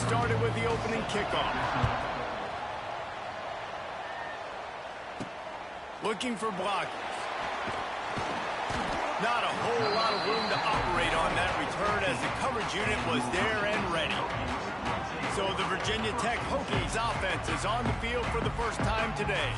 started with the opening kickoff. Looking for blockers. Not a whole lot of room to operate on that return as the coverage unit was there and ready. So the Virginia Tech Hokies offense is on the field for the first time today.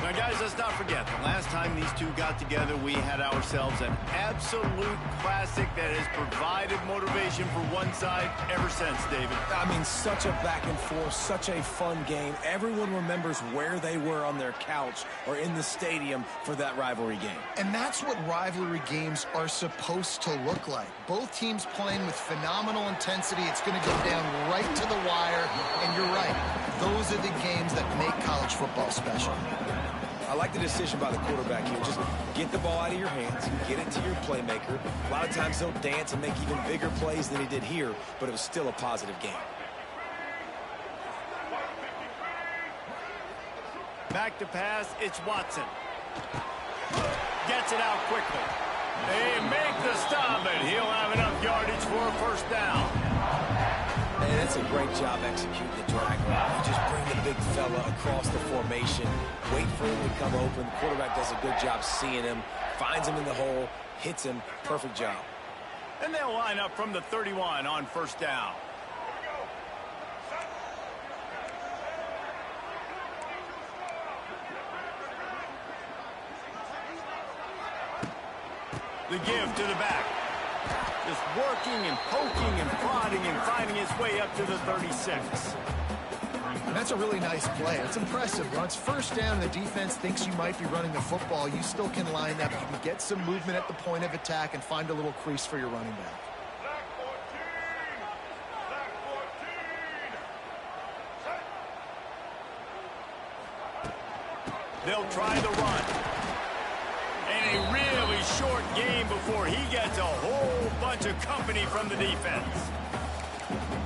Now, guys, let's not forget, the last time these two got together, we had ourselves an absolute classic that has provided motivation for one side ever since, David. I mean, such a back and forth, such a fun game. Everyone remembers where they were on their couch or in the stadium for that rivalry game. And that's what rivalry games are supposed to look like. Both teams playing with phenomenal intensity. It's going to go down right to the wire. And you're right, those are the games that make college football special. I like the decision by the quarterback here. Just get the ball out of your hands, get it to your playmaker. A lot of times he'll dance and make even bigger plays than he did here, but it was still a positive game. Back to pass, it's Watson. Gets it out quickly. They make the stop, and he'll have enough yardage for a first down. And that's a great job executing the drag route. You just bring the big fella across the formation, wait for him to come open. The quarterback does a good job seeing him, finds him in the hole, hits him. Perfect job. And they'll line up from the 31 on first down. The give to the back. Just working and poking and prodding and finding his way up to the 36. That's a really nice play. It's impressive. When it's first down and the defense thinks you might be running the football, you still can line up. You can get some movement at the point of attack and find a little crease for your running back. They'll try the run. And a really short game before he gets a whole bunch of company from the defense.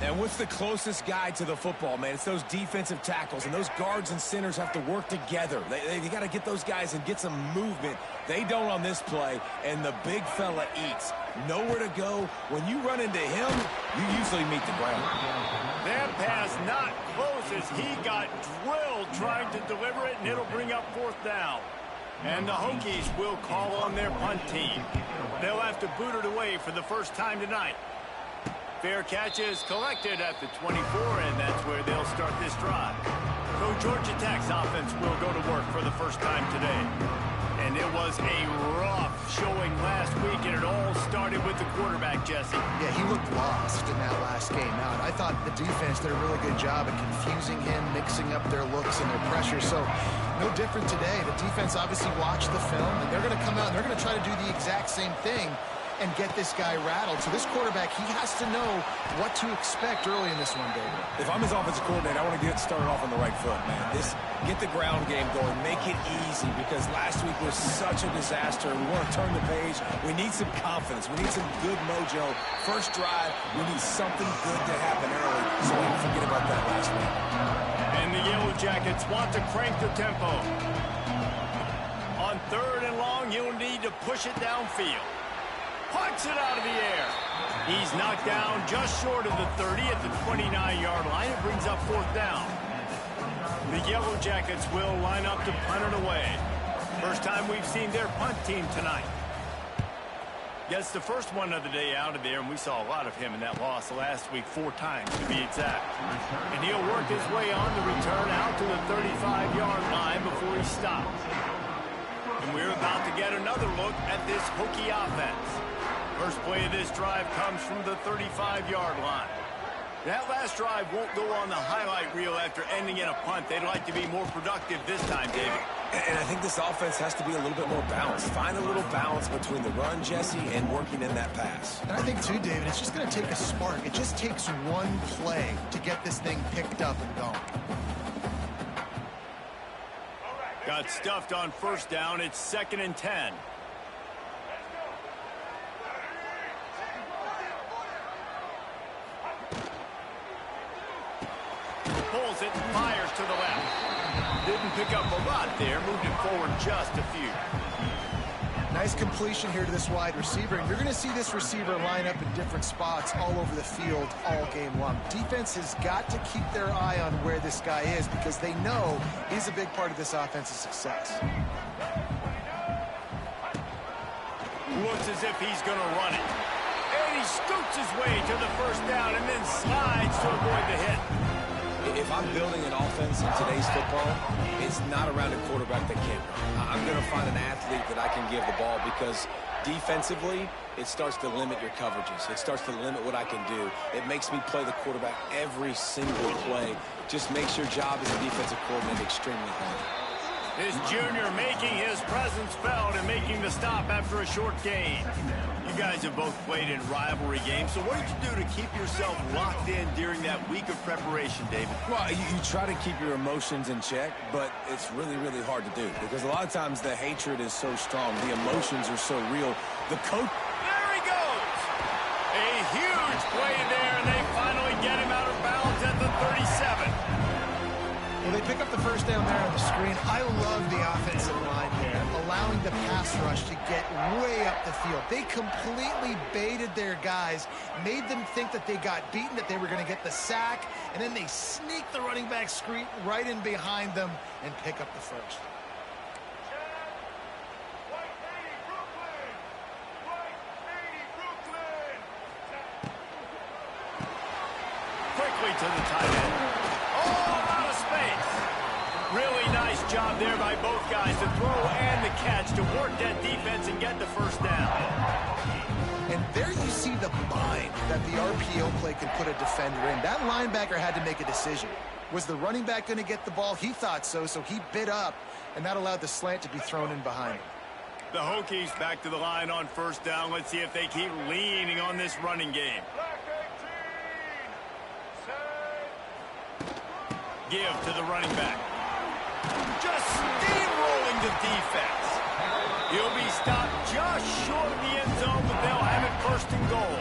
And what's the closest guy to the football, man? It's those defensive tackles, and those guards and centers have to work together. They got to get those guys and get some movement. They don't on this play, and the big fella eats. Nowhere to go. When you run into him, you usually meet the ground. That pass not close as he got drilled trying to deliver it, and it'll bring up fourth down. And the Hokies will call on their punt team. They'll have to boot it away for the first time tonight. Fair catch is collected at the 24, and that's where they'll start this drive. So Georgia Tech's offense will go to work for the first time today. And it was a rough showing last week, and it all started with the quarterback, Jesse. Yeah, he looked lost in that last game out. I thought the defense did a really good job at confusing him, mixing up their looks and their pressure. So no different today. The defense obviously watched the film, and they're going to come out and they're going to try to do the exact same thing and get this guy rattled. So this quarterback, he has to know what to expect early in this one, David. If I'm his offensive coordinator, I want to get started off on the right foot, man. Get the ground game going, make it easy, because last week was such a disaster. We want to turn the page. We need some confidence. We need some good mojo. First drive, we need something good to happen early, so we don't forget about that last week. And the Yellow Jackets want to crank the tempo. On third and long, you'll need to push it downfield. Punts it out of the air. He's knocked down just short of the 30 at the 29-yard line. It brings up fourth down. The Yellow Jackets will line up to punt it away. First time we've seen their punt team tonight. Gets the first one of the day out of there, and we saw a lot of him in that loss last week, 4 times to be exact. And he'll work his way on the return out to the 35-yard line before he stops. And we're about to get another look at this Hokie offense. First play of this drive comes from the 35-yard line. That last drive won't go on the highlight reel after ending in a punt. They'd like to be more productive this time, David. And I think this offense has to be a little bit more balanced. Find a little balance between the run, Jesse, and working in that pass. And I think, too, David, it's just going to take a spark. It just takes one play to get this thing picked up and going. Got stuffed on first down. It's 2nd and 10. Pulls it and fires to the left. Didn't pick up a lot there. Moved it forward just a few. Nice completion here to this wide receiver, and you're going to see this receiver line up in different spots all over the field all game long. Defense has got to keep their eye on where this guy is because they know he's a big part of this offense's success. Looks as if he's going to run it. And he scoots his way to the first down and then slides to avoid the hit. If I'm building an offense in today's football, it's not around a quarterback that can't run. I'm going to find an athlete that I can give the ball because defensively, it starts to limit your coverages. It starts to limit what I can do. It makes me play the quarterback every single play. Just makes your job as a defensive coordinator extremely hard. This junior making his presence felt and making the stop after a short gain. You guys have both played in rivalry games, so what did you do to keep yourself locked in during that week of preparation, David? Well, you try to keep your emotions in check, but it's really, really hard to do because a lot of times the hatred is so strong. The emotions are so real. The coach... There he goes! A huge play there, and they finally get him out of bounds at the 37. Well, they pick up the first down there on the screen. I love the offensive line there, allowing the pass rush to get way up the field. They completely baited their guys, made them think that they got beaten, that they were going to get the sack, and then they sneak the running back screen right in behind them and pick up the first. Quickly to the tight end. Out of space. Really nice job there by both guys to throw and the catch to work that defense and get the first down. And there you see the bind that the RPO play can put a defender in. That linebacker had to make a decision. Was the running back going to get the ball? He thought so, so he bit up, and that allowed the slant to be thrown in behind him. The Hokies back to the line on first down. Let's see if they keep leaning on this running game. Give to the running back. Just steamrolling the defense. He'll be stopped just short of the end zone, but they'll have it first and goal.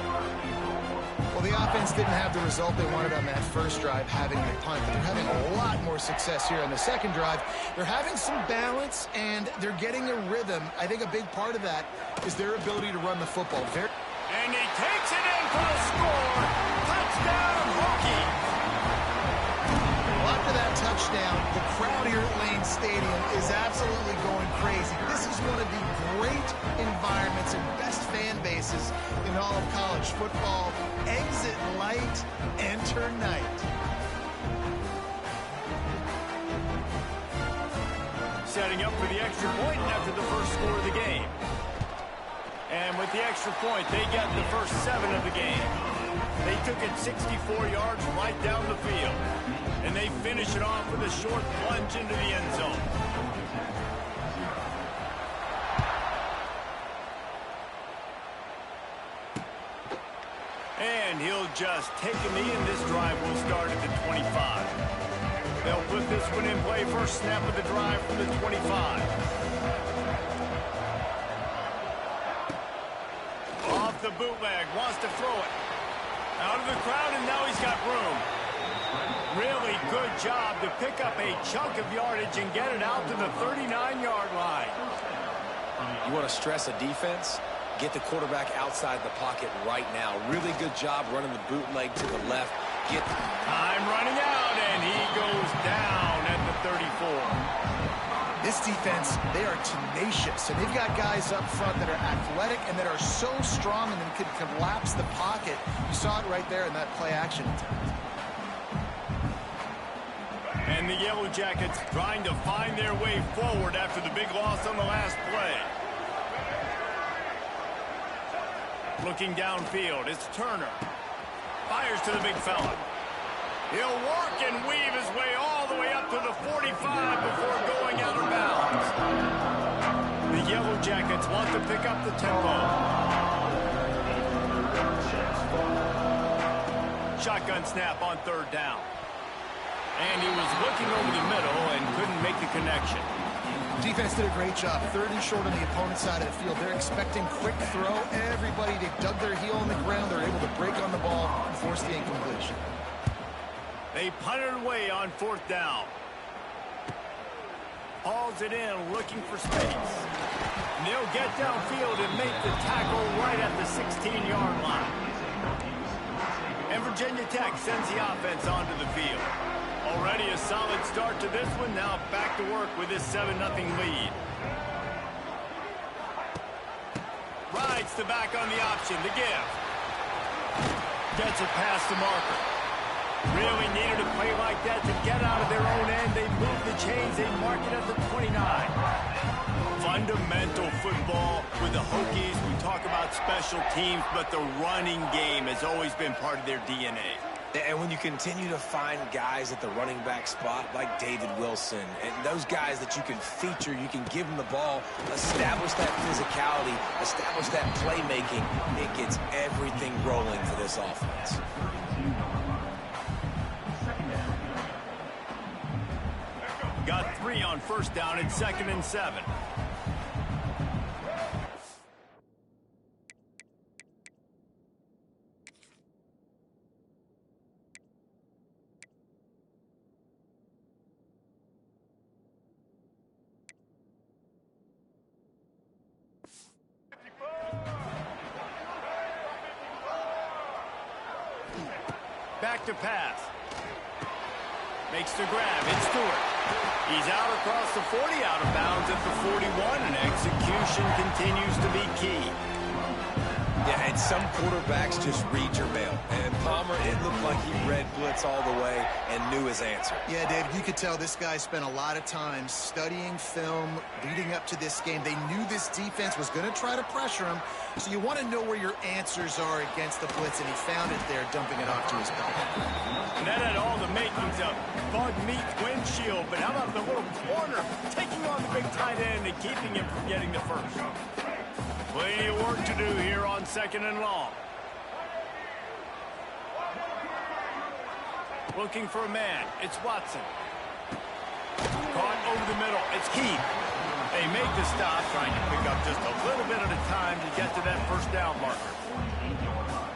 Well, the offense didn't have the result they wanted on that first drive, having the punt, but they're having a lot more success here on the second drive. They're having some balance, and they're getting a rhythm. I think a big part of that is their ability to run the football. And he takes it in for the score. Touchdown, Hokies. After that touchdown, the crowd here at Lane Stadium is absolutely going crazy. This is one of the great environments and best fan bases in all of college football. Exit light, enter night. Setting up for the extra point after the first score of the game. And with the extra point, they get the first 7 of the game. They took it 64 yards right down the field. And they finish it off with a short plunge into the end zone. And he'll just take a knee, and this drive will start at the 25. They'll put this one in play. First snap of the drive from the 25. Off the bootleg, wants to throw it. Out of the crowd, and now he's got room. Really good job to pick up a chunk of yardage and get it out to the 39-yard line. You want to stress a defense? Get the quarterback outside the pocket right now. Really good job running the bootleg to the left. Time running out, and he goes down at the 34. This defense, they are tenacious, and they've got guys up front that are athletic and that are so strong and then can collapse the pocket. You saw it right there in that play action attempt. And the Yellow Jackets trying to find their way forward after the big loss on the last play. Looking downfield, it's Turner. Fires to the big fella. He'll work and weave his way all the way up to the 45 before going out of bounds. The Yellow Jackets want to pick up the tempo. Shotgun snap on third down. And he was looking over the middle and couldn't make the connection. Defense did a great job. 30 short on the opponent's side of the field. They're expecting quick throw. Everybody, they dug their heel on the ground. They're able to break on the ball and force the incompletion. They punted away on fourth down. Hauls it in, looking for space. And they'll get downfield and make the tackle right at the 16-yard line. And Virginia Tech sends the offense onto the field. Already a solid start to this one. Now back to work with this 7-0 lead. Rides the back on the option, the give. Gets it past the marker. Really needed a play like that to get out of their own end. They move the chains. They mark it at the 29. Fundamental football with the Hokies. We talk about special teams, but the running game has always been part of their DNA. And when you continue to find guys at the running back spot like David Wilson and those guys that you can feature, you can give them the ball, establish that physicality, establish that playmaking, it gets everything rolling for this offense. Got 3 on first down at 2nd and 7. Back to pass. Makes the grab. It's Stewart. He's out across the 40, out of bounds at the 41, and execution continues to be key. Yeah, and some quarterbacks just read your mail. And Palmer, it looked like he read blitz all the way and knew his answer. Yeah, David, you could tell this guy spent a lot of time studying film leading up to this game. They knew this defense was going to try to pressure him, so you want to know where your answers are against the blitz, and he found it there, dumping it off to his back. And that had all the makings of bug meat windshield, but how about the little corner taking on the big tight end and keeping him from getting the first? Plenty of work to do here on 2nd and long. Looking for a man. It's Watson. Caught over the middle. It's Keith. They make the stop, trying to pick up just a little bit at a time to get to that first down marker.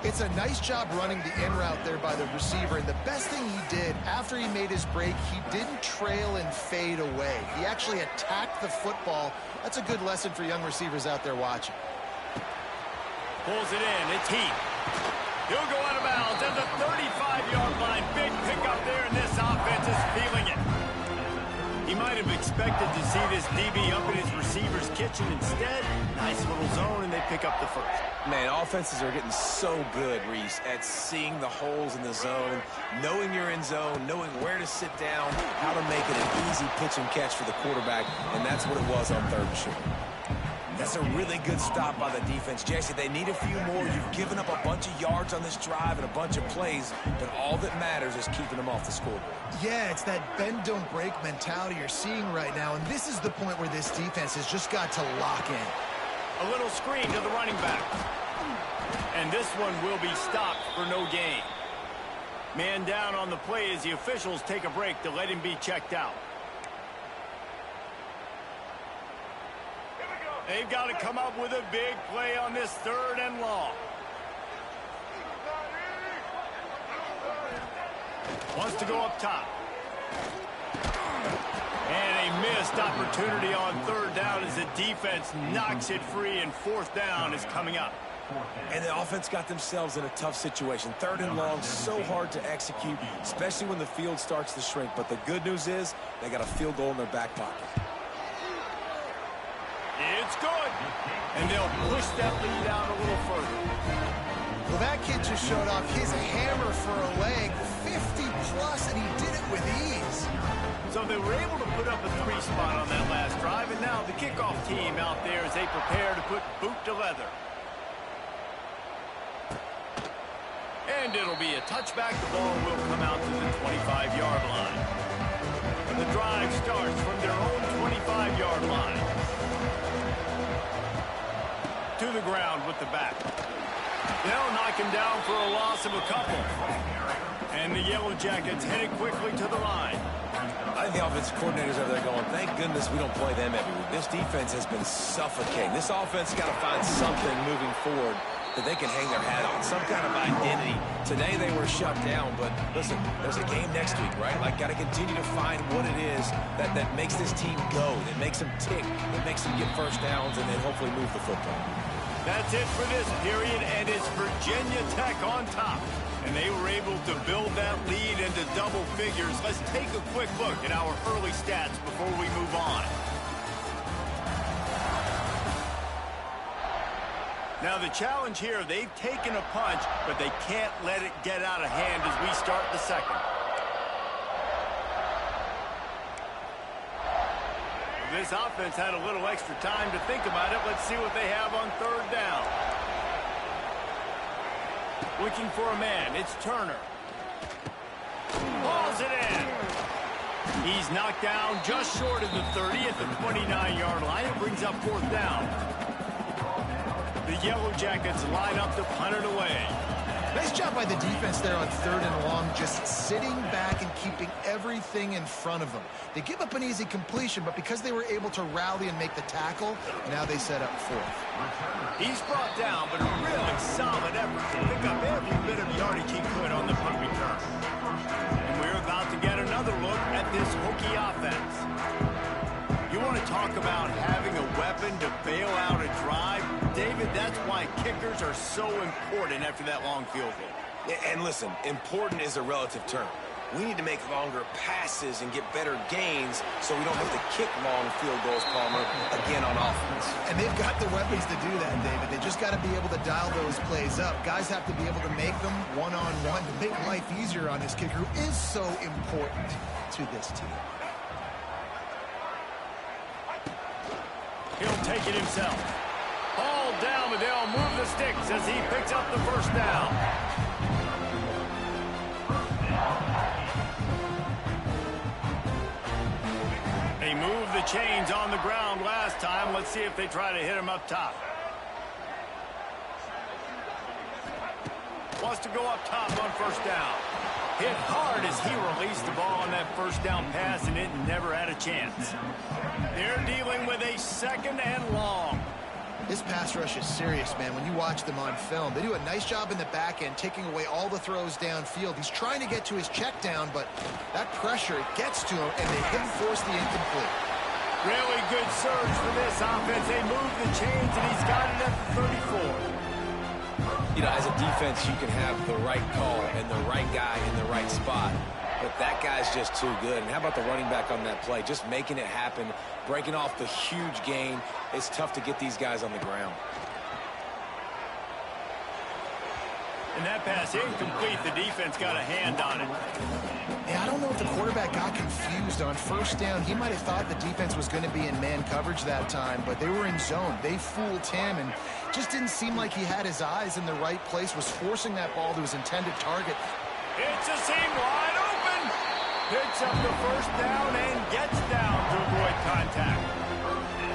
It's a nice job running the in route there by the receiver, and the best thing he did after he made his break, he didn't trail and fade away. He actually attacked the football. That's a good lesson for young receivers out there watching. Pulls it in. It's Heath. He'll go out of bounds at the 35-yard line. Big pickup there, and this offense is feeling it. He might have expected to see this DB up in his receiver's kitchen. Instead, nice little zone, and they pick up the first. Man, offenses are getting so good, Reese, at seeing the holes in the zone, knowing you're in zone, knowing where to sit down, how to make it an easy pitch and catch for the quarterback, and that's what it was on 3rd and short. That's a really good stop by the defense. Jesse, they need a few more. You've given up a bunch of yards on this drive and a bunch of plays, but all that matters is keeping them off the scoreboard. Yeah, it's that bend, don't break mentality you're seeing right now, and this is the point where this defense has just got to lock in. A little screen to the running back. And this one will be stopped for no gain. Man down on the play as the officials take a break to let him be checked out. They've got to come up with a big play on this 3rd and long. Wants to go up top. And a missed opportunity on 3rd down as the defense knocks it free, and 4th down is coming up. And the offense got themselves in a tough situation. 3rd and long, so hard to execute, especially when the field starts to shrink. But the good news is they got a field goal in their back pocket. It's good. And they'll push that lead out a little further. Well, that kid just showed off his hammer for a leg, 50-plus, and he did it with ease. So they were able to put up a 3 spot on that last drive, and now the kickoff team out there as they prepare to put boot to leather. And it'll be a touchback. The ball will come out to the 25-yard line. The drive starts from their own 25-yard line. To the ground with the back. They'll knock him down for a loss of a couple. And the Yellow Jackets headed quickly to the line. I think the offensive coordinators over there going, thank goodness we don't play them every week. This defense has been suffocating. This offense has got to find something moving forward that they can hang their hat on, some kind of identity. Today they were shut down, but listen, there's a game next week, right? Like, got to continue to find what it is that makes this team go, that makes them tick, that makes them get first downs, and then hopefully move the football. That's it for this period, and it's Virginia Tech on top. And they were able to build that lead into double figures. Let's take a quick look at our early stats before we move on. Now the challenge here, they've taken a punch, but they can't let it get out of hand as we start the second. This offense had a little extra time to think about it. Let's see what they have on third down. Looking for a man, it's Turner. Hauls it in. He's knocked down just short of the 30 at the 29-yard line. It brings up fourth down. The Yellow Jackets line up to punt it away. Nice job by the defense there on third and long, just sitting back and keeping everything in front of them. They give up an easy completion, but because they were able to rally and make the tackle, now they set up fourth. He's brought down, but a really solid effort to pick up every bit of yardage he could on the punt return. And we're about to get another look at this Hokie offense. You want to talk about having a weapon to bail out a drive? David, that's why kickers are so important after that long field goal. And listen, important is a relative term. We need to make longer passes and get better gains so we don't have to kick long field goals, Palmer, again on offense. And they've got the weapons to do that, David. They just got to be able to dial those plays up. Guys have to be able to make them one-on-one to make life easier on this kicker, who is so important to this team. He'll take it himself. Hauled down, but they'll move the sticks as he picks up the first down. They moved the chains on the ground last time. Let's see if they try to hit him up top. Wants to go up top on first down. Hit hard as he released the ball on that first down pass, and it never had a chance. They're dealing with a second and long. This pass rush is serious, man. When you watch them on film, they do a nice job in the back end, taking away all the throws downfield. He's trying to get to his check down, but that pressure gets to him, and they can force the incomplete. Really good surge for this offense. They move the chains, and he's got it at the 34. You know, as a defense, you can have the right call and the right guy in the right spot, but that guy's just too good. And how about the running back on that play? Just making it happen, breaking off the huge gain. It's tough to get these guys on the ground. And that pass incomplete. The defense got a hand on it. Yeah, I don't know if the quarterback got confused on first down. He might have thought the defense was going to be in man coverage that time, but they were in zone. They fooled him, and just didn't seem like he had his eyes in the right place, was forcing that ball to his intended target. It's a seam wide open. Picks up the first down and gets down to avoid contact.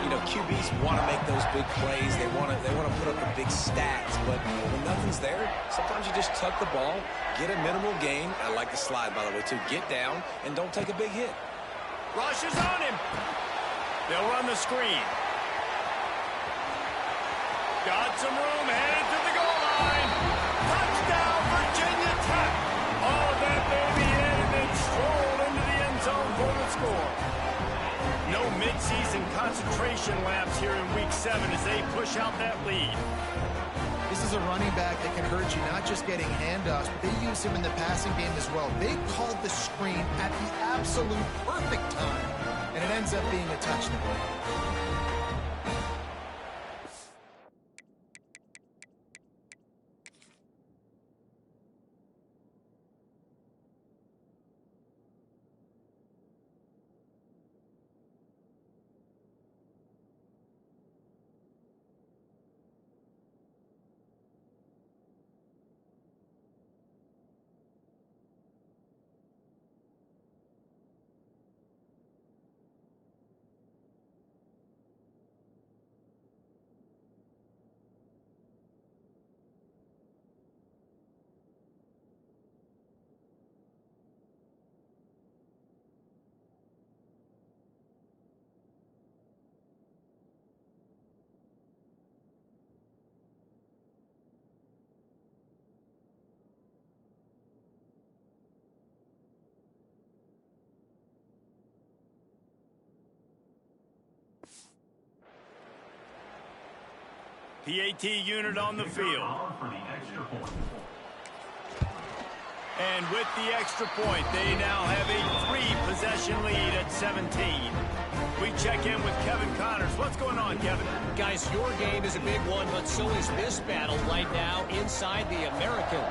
You know, QBs want to make those big plays. They want to put up the big stats, but when nothing's there, sometimes you just tuck the ball, get a minimal gain. I like the slide, by the way, too. Get down and don't take a big hit. Rush is on him. They'll run the screen. Got some room, headed to the goal line. Touchdown, Virginia Tech. Oh, that baby in and then strolled into the end zone for the score. No midseason concentration laps here in Week 7 as they push out that lead. This is a running back that can hurt you, not just getting handoffs, but they use him in the passing game as well. They called the screen at the absolute perfect time, and it ends up being a touchdown. PAT unit on the field. And with the extra point, they now have a 3-possession lead at 17. We check in with Kevin Connors. What's going on, Kevin? Guys, your game is a big one, but so is this battle right now inside the American.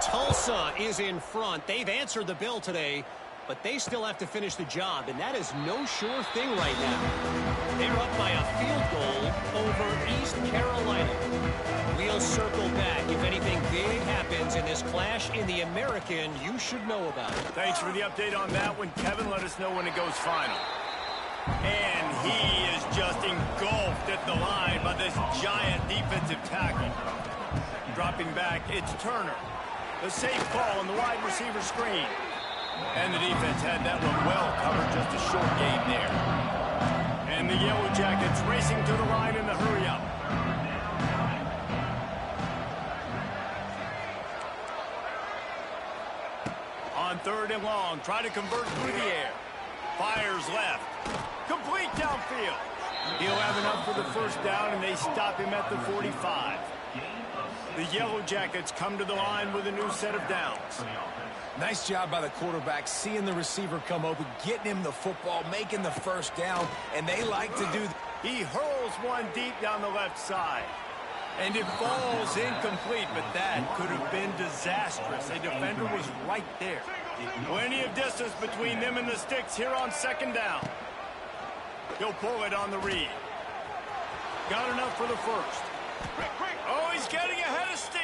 Tulsa is in front. They've answered the bell today, but they still have to finish the job, and that is no sure thing right now. They're up by a field goal over East Carolina. We'll circle back. If anything big happens in this clash in the American, you should know about it. Thanks for the update on that one, Kevin. Let us know when it goes final. And he is just engulfed at the line by this giant defensive tackle. Dropping back, it's Turner. The safe call on the wide receiver screen. And the defense had that one well covered, just a short game there. And the Yellow Jackets racing to the line in the hurry-up. On 3rd and long, try to convert through the air. Fires left. Complete downfield. He'll have enough for the first down, and they stop him at the 45. The Yellow Jackets come to the line with a new set of downs. Nice job by the quarterback, seeing the receiver come open, getting him the football, making the first down, and they like to do. He hurls one deep down the left side. And it falls incomplete, but that could have been disastrous. A defender was right there. Plenty of distance between them and the sticks here on 2nd down. He'll pull it on the read. Got enough for the first. Oh, he's getting ahead of steam.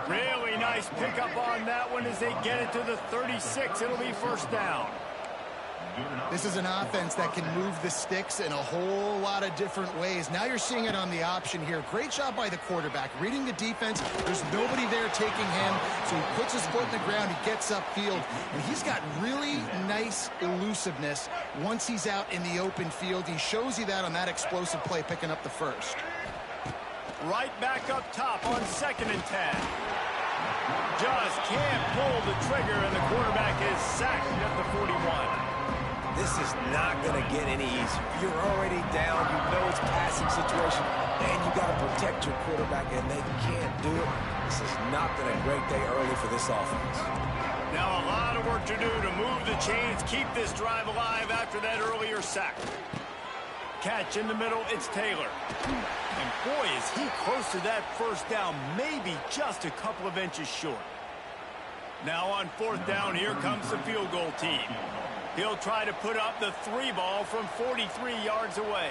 Really nice pickup on that one as they get it to the 36. It'll be first down. This is an offense that can move the sticks in a whole lot of different ways. Now you're seeing it on the option here. Great job by the quarterback. Reading the defense, there's nobody there taking him, so he puts his foot in the ground, he gets upfield, and he's got really nice elusiveness once he's out in the open field. He shows you that on that explosive play, picking up the first. Right back up top on 2nd and 10. Just can't pull the trigger, and the quarterback is sacked at the 41. This is not going to get any easier. You're already down. You know it's passing situation, and you got to protect your quarterback, and they can't do it. This has not been a great day early for this offense. Now a lot of work to do to move the chains, keep this drive alive after that earlier sack. Catch in the middle, it's Taylor. And boy, is he close to that first down, maybe just a couple of inches short. Now on 4th down, here comes the field goal team. He'll try to put up the 3 ball from 43 yards away.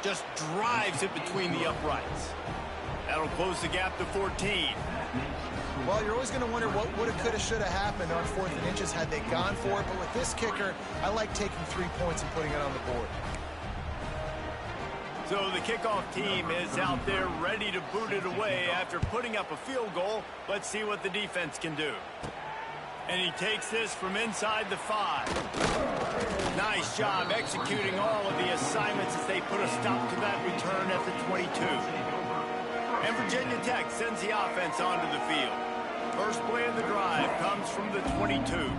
Just drives it between the uprights. That'll close the gap to 14. Well, you're always going to wonder what woulda, coulda, shoulda happened on 4th and inches had they gone for it. But with this kicker, I like taking 3 points and putting it on the board. So the kickoff team is out there ready to boot it away after putting up a field goal. Let's see what the defense can do. And he takes this from inside the 5. Nice job executing all of the assignments as they put a stop to that return at the 22. And Virginia Tech sends the offense onto the field. First play of the drive comes from the 22.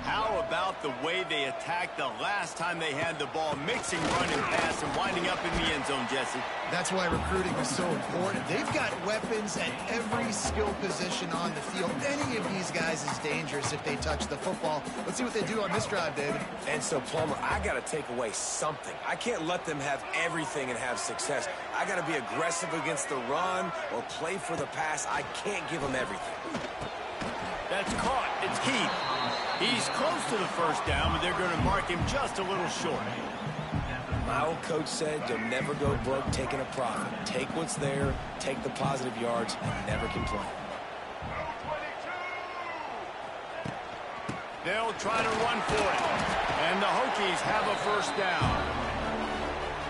How about the way they attacked the last time they had the ball, mixing run and pass and winding up in the end zone, Jesse? That's why recruiting is so important. They've got weapons at every skill position on the field. Any of these guys is dangerous if they touch the football. Let's see what they do on this drive, David. And so, Plummer, I got to take away something. I can't let them have everything and have success. I got to be aggressive against the run or play for the pass. I can't give them everything. That's caught. It's Keith. He's close to the first down, but they're going to mark him just a little short. My old coach said you'll never go broke taking a profit. Take what's there, take the positive yards, and never complain. They'll try to run for it. And the Hokies have a first down.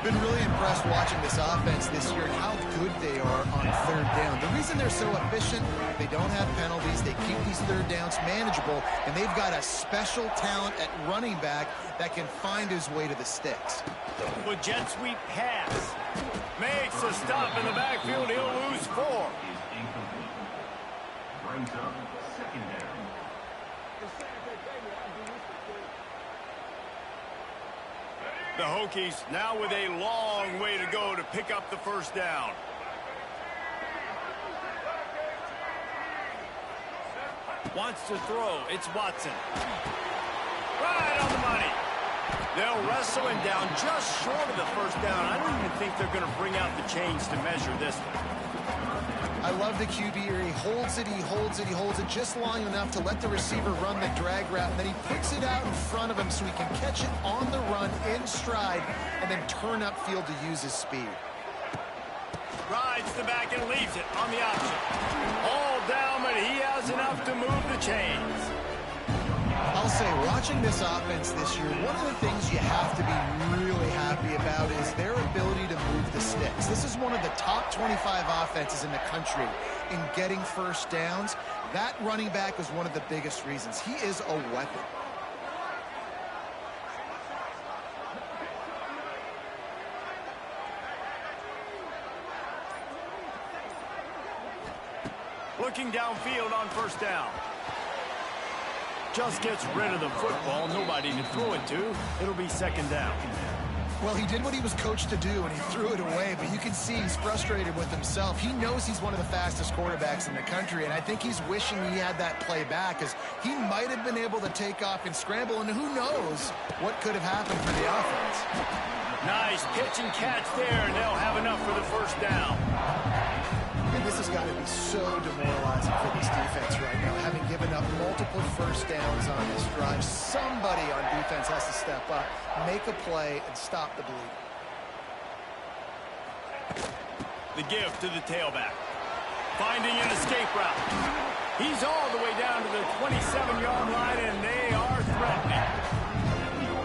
Been really impressed watching this offense this year and how good they are on 3rd down. The reason they're so efficient, they don't have penalties, they keep these 3rd downs manageable, and they've got a special talent at running back that can find his way to the sticks. With jet sweep pass. Makes a stop in the backfield. He'll lose 4. Brings up 2nd down. The Hokies now with a long way to go to pick up the first down. Wants to throw. It's Watson. Right on the money. They'll wrestle him down just short of the first down. I don't even think they're going to bring out the chains to measure this one. I love the QB here. He holds it, he holds it, he holds it just long enough to let the receiver run the drag route, and then he puts it out in front of him so he can catch it on the run in stride and then turn upfield to use his speed. Rides the back and leaves it on the option. All down, but he has enough to move the chains. I'll say, watching this offense this year, one of the things you have to be really happy about is their ability to move the sticks. This is one of the top 25 offenses in the country in getting first downs. That running back is one of the biggest reasons. He is a weapon. Looking downfield on first down. Just gets rid of the football. Nobody to throw it to. It'll be second down. Well, he did what he was coached to do, and he threw it away, but you can see he's frustrated with himself. He knows he's one of the fastest quarterbacks in the country, and I think he's wishing he had that play back, because he might have been able to take off and scramble, and who knows what could have happened for the offense. Nice pitch and catch there, and they'll have enough for the first down. And this has got to be so demoralizing for this defense right now, having given up multiple first downs on this drive. Somebody on defense has to step up, make a play, and stop the bleed. The give to the tailback. Finding an escape route. He's all the way down to the 27-yard line, and they are threatening.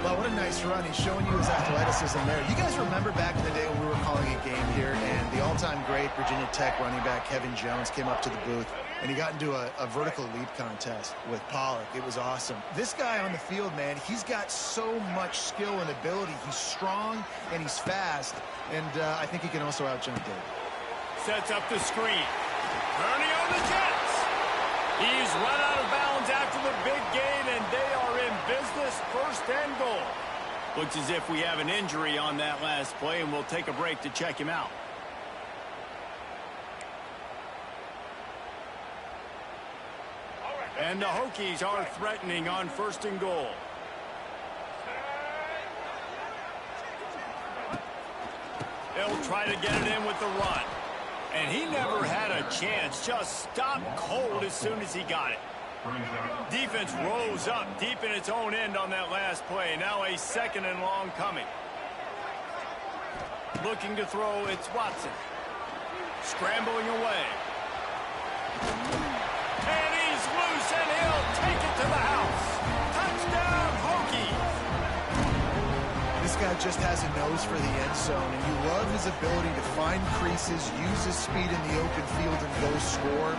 Well, what a nice run. He's showing you his athleticism there. You guys remember back in the day when we were calling a game here, and the all-time great Virginia Tech running back Kevin Jones came up to the booth, and he got into a vertical leap contest with Pollock. It was awesome. This guy on the field, man, he's got so much skill and ability. He's strong, and he's fast, and I think he can also out-jump Dave. Sets up the screen. Turning on the Jets. He's run out of bounds after the big gain, and they are in business, first and goal. Looks as if we have an injury on that last play, and we'll take a break to check him out. And the Hokies are threatening on first and goal. They'll try to get it in with the run. And he never had a chance. Just stopped cold as soon as he got it. Defense rose up deep in its own end on that last play. Now a second and long coming. Looking to throw, it's Watson. Scrambling away. And he's loose, and he'll take it to the house. Touchdown, Hokies. This guy just has a nose for the end zone, and you love his ability to find creases, use his speed in the open field, and go score.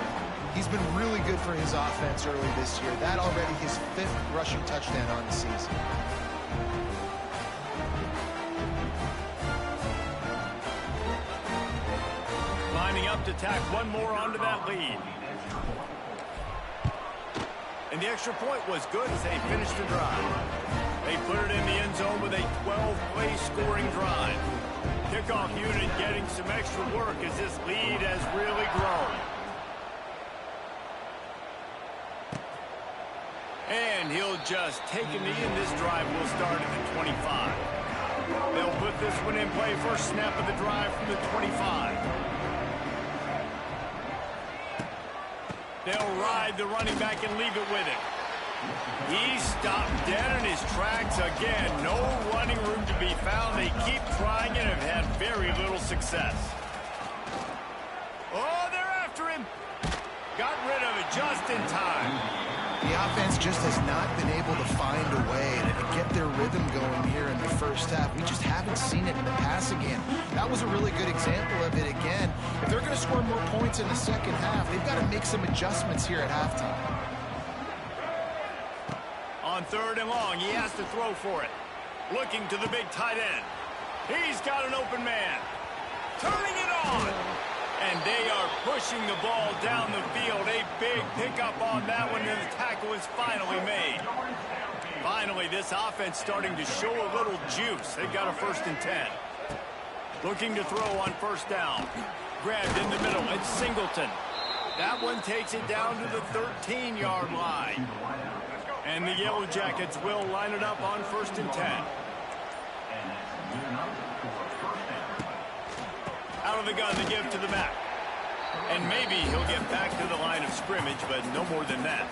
He's been really good for his offense early this year. That already his 5th rushing touchdown on the season. Lining up to tack one more onto that lead. And the extra point was good as they finished the drive. They put it in the end zone with a 12-play scoring drive. Kickoff unit getting some extra work as this lead has really grown. And he'll just take a knee, and this drive will start at the 25. They'll put this one in play, first snap of the drive from the 25. They'll ride the running back and leave it with him. He stopped dead in his tracks again. No running room to be found. They keep trying and have had very little success. Oh, they're after him. Got rid of it just in time. The offense just has not been able to find a way to get their rhythm going here in the first half. We just haven't seen it in the passing game. That was a really good example of it again. If they're going to score more points in the second half, they've got to make some adjustments here at halftime. On third and long, he has to throw for it. Looking to the big tight end. He's got an open man. Turning it on. And they are pushing the ball down the field. A big pickup on that one, and the tackle is finally made. Finally, this offense starting to show a little juice. They've got a 1st and 10. Looking to throw on 1st down. Grabbed in the middle. It's Singleton. That one takes it down to the 13-yard line. And the Yellow Jackets will line it up on 1st and 10. Out of the gun, the give to the back. And maybe he'll get back to the line of scrimmage, but no more than that.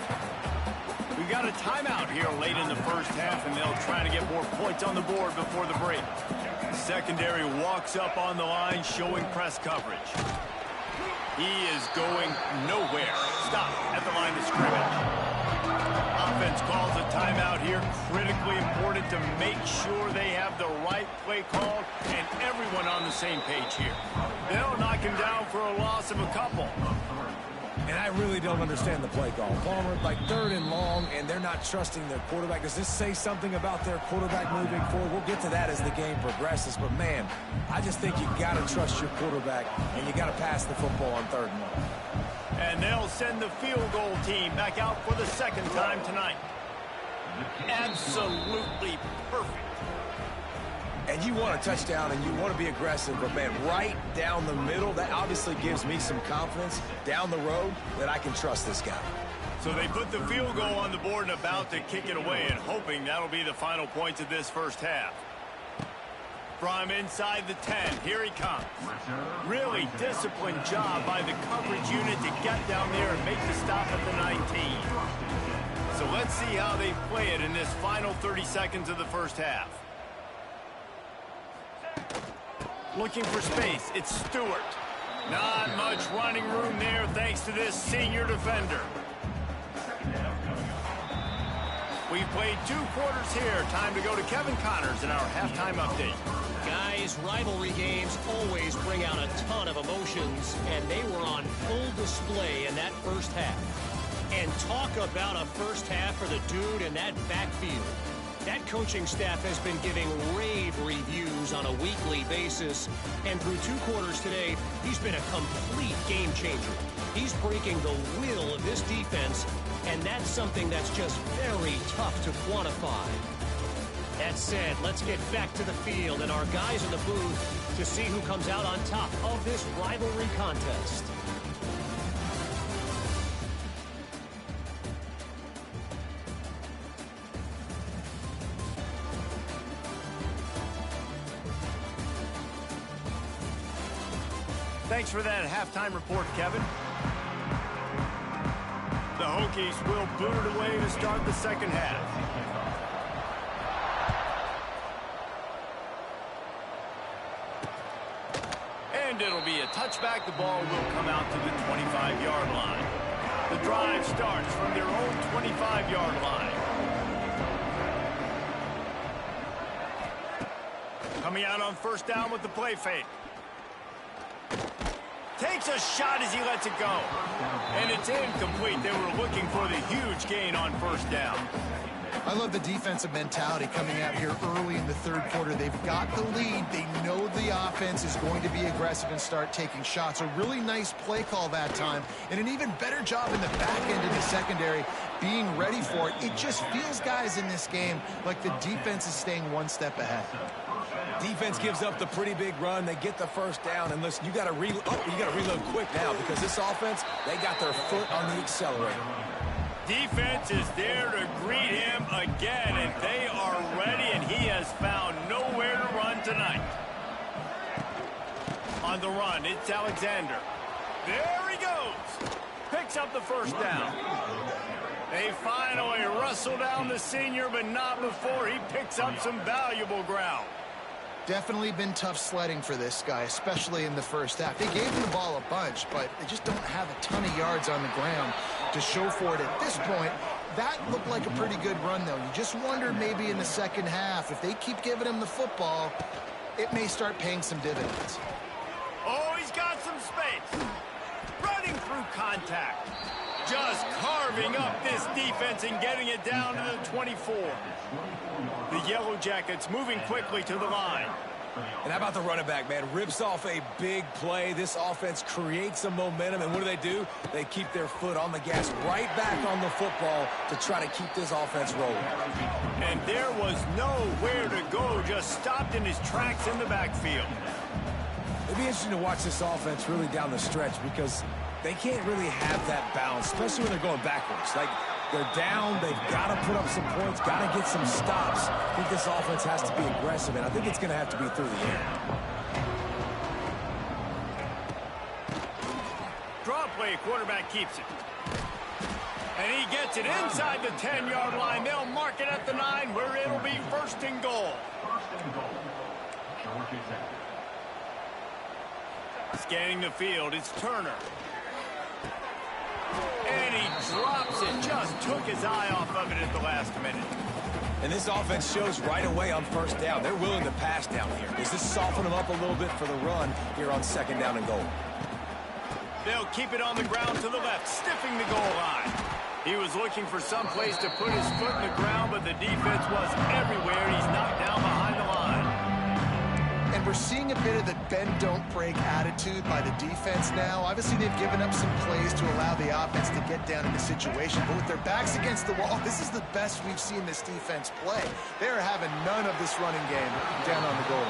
We've got a timeout here late in the 1st half, and they'll try to get more points on the board before the break. Secondary walks up on the line, showing press coverage. He is going nowhere. Stop at the line of scrimmage. Offense calls a timeout here. Critically important to make sure they have the right play call and everyone on the same page here. They'll knock him down for a loss of a couple. And I really don't understand the play call. Palmer, like 3rd and long, and they're not trusting their quarterback. Does this say something about their quarterback moving forward? We'll get to that as the game progresses. But, man, I just think you got to trust your quarterback, and you got to pass the football on 3rd and long. And they'll send the field goal team back out for the 2nd time tonight. Absolutely perfect. And you want a touchdown and you want to be aggressive, but, man, right down the middle, that obviously gives me some confidence down the road that I can trust this guy. So they put the field goal on the board and about to kick it away and hoping that'll be the final points of this 1st half. From inside the 10, here he comes. Really disciplined job by the coverage unit to get down there and make the stop at the 19. So let's see how they play it in this final 30 seconds of the 1st half. Looking for space, it's Stewart. Not much running room there thanks to this senior defender. We've played 2 quarters here. Time to go to Kevin Connors in our halftime update. Guys, rivalry games always bring out a ton of emotions, and they were on full display in that 1st half. And talk about a 1st half for the dude in that backfield. That coaching staff has been giving rave reviews on a weekly basis, and through 2 quarters today, he's been a complete game changer. He's breaking the will of this defense, and that's something that's just very tough to quantify. That said, let's get back to the field and our guys in the booth to see who comes out on top of this rivalry contest. Thanks for that halftime report, Kevin. The Hokies will boot it away to start the 2nd half. And it'll be a touchback. The ball will come out to the 25-yard line. The drive starts from their own 25-yard line. Coming out on 1st down with the play fake. Takes a shot as he lets it go. And it's incomplete. They were looking for the huge gain on 1st down. I love the defensive mentality coming out here early in the 3rd quarter. They've got the lead. They know the offense is going to be aggressive and start taking shots. A really nice play call that time. And an even better job in the back end in the secondary being ready for it. It just feels, guys, in this game like the defense is staying 1 step ahead. Defense gives up the pretty big run. They get the 1st down. And listen, you got to reload quick now because this offense, they got their foot on the accelerator. Defense is there to greet him again, and they are ready, and he has found nowhere to run tonight. On the run, it's Alexander. There he goes. Picks up the 1st down. They finally wrestle down the senior, but not before he picks up some valuable ground. Definitely been tough sledding for this guy, especially in the 1st half. They gave him the ball a bunch, but they just don't have a ton of yards on the ground to show for it at this point. That looked like a pretty good run, though. You just wonder maybe in the 2nd half, if they keep giving him the football, it may start paying some dividends. Oh, he's got some space. Running through contact. Just carving up this defense and getting it down to the 24. The Yellow Jackets moving quickly to the line. And how about the running back, man? Rips off a big play. This offense creates some momentum, and what do? They keep their foot on the gas, right back on the football to try to keep this offense rolling. And there was nowhere to go, just stopped in his tracks in the backfield. It'd be interesting to watch this offense really down the stretch because they can't really have that balance, especially when they're going backwards. Like, they're down, they've got to put up some points, got to get some stops. I think this offense has to be aggressive, and I think it's going to have to be through the air. Draw play, quarterback keeps it. And he gets it inside the 10-yard line. They'll mark it at the 9, where it'll be first and goal. Scanning the field, it's Turner. And he drops it, just took his eye off of it at the last minute. And this offense shows right away on first down. They're willing to pass down here. Does this soften them up a little bit for the run here on second down and goal? They'll keep it on the ground to the left, stiffing the goal line. He was looking for some place to put his foot in the ground, but the defense was everywhere. He's knocked down behind the line. And we're seeing a bit of the bend-don't-break attitude by the defense now. Obviously, they've given up some plays to allow the offense to get down in the situation. But with their backs against the wall, this is the best we've seen this defense play. They are having none of this running game down on the goal.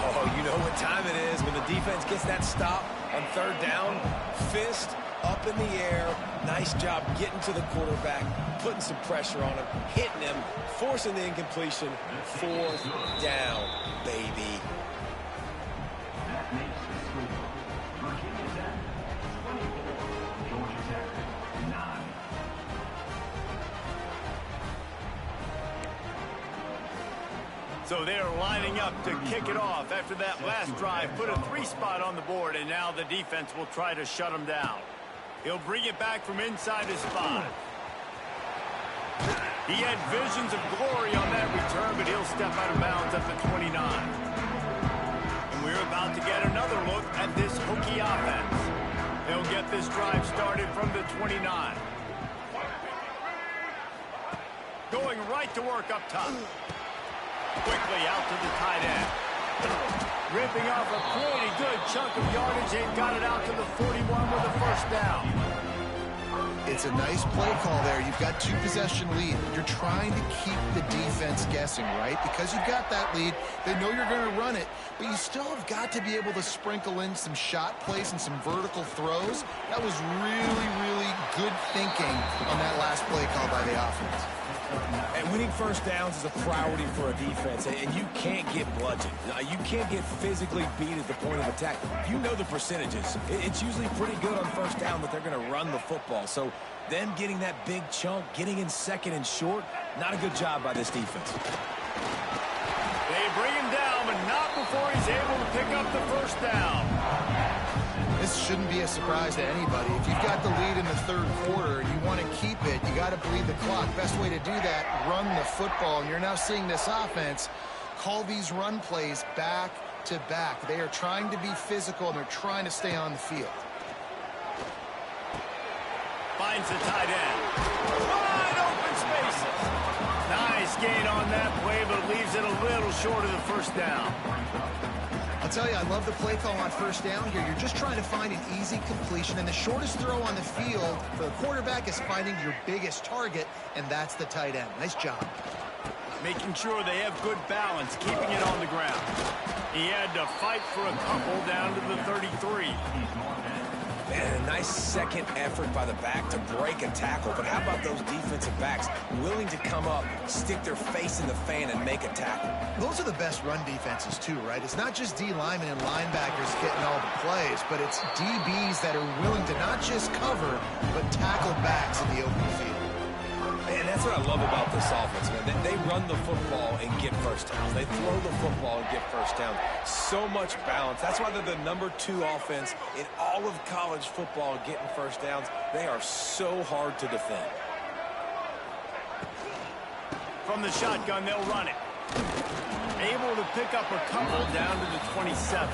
Oh, you know what time it is when the defense gets that stop on third down. Fist up in the air. Nice job getting to the quarterback, putting some pressure on him, hitting him, forcing the incompletion. Fourth down, baby. That makes the score. Virginia Tech 24, Georgia Tech 9. So they're lining up to kick it off after that last drive. Put a 3-spot on the board, and now the defense will try to shut them down. He'll bring it back from inside his spot. He had visions of glory on that return, but he'll step out of bounds at the 29. And we're about to get another look at this Hokie offense. They'll get this drive started from the 29. Going right to work up top. Quickly out to the tight end. Ripping off a pretty good chunk of yardage. They've got it out to the 41 with a first down. It's a nice play call there. You've got 2-possession lead. You're trying to keep the defense guessing, right? Because you've got that lead, they know you're going to run it, but you still have got to be able to sprinkle in some shot plays and some vertical throws. That was really, really good thinking on that last play call by the offense. And winning first downs is a priority for a defense, and you can't get bludgeoned. You can't get physically beat at the point of attack. You know the percentages. It's usually pretty good on first down that they're going to run the football. So them getting that big chunk, getting in second and short, not a good job by this defense. They bring him down, but not before he's able to pick up the first down. This shouldn't be a surprise to anybody. If you've got the lead in the third quarter and you want to keep it, you got to bleed the clock. Best way to do that, run the football. And you're now seeing this offense call these run plays back to back. They are trying to be physical, and they're trying to stay on the field. Finds the tight end. Wide open spaces. Nice gain on that play, but leaves it a little short of the first down. I'll tell you, I love the play call on first down here. You're just trying to find an easy completion, and the shortest throw on the field for the quarterback is finding your biggest target, and that's the tight end. Nice job. Making sure they have good balance, keeping it on the ground. He had to fight for a couple down to the 33. Man, a nice second effort by the back to break a tackle. But how about those defensive backs willing to come up, stick their face in the fan, and make a tackle? Those are the best run defenses, too, right? It's not just D linemen and linebackers getting all the plays, but it's DBs that are willing to not just cover, but tackle backs in the open field. And that's what I love about this offense, man. They run the football and get first downs. They throw the football and get first downs. So much balance. That's why they're the #2 offense in all of college football getting first downs. They are so hard to defend. From the shotgun, they'll run it. Able to pick up a couple down to the 27.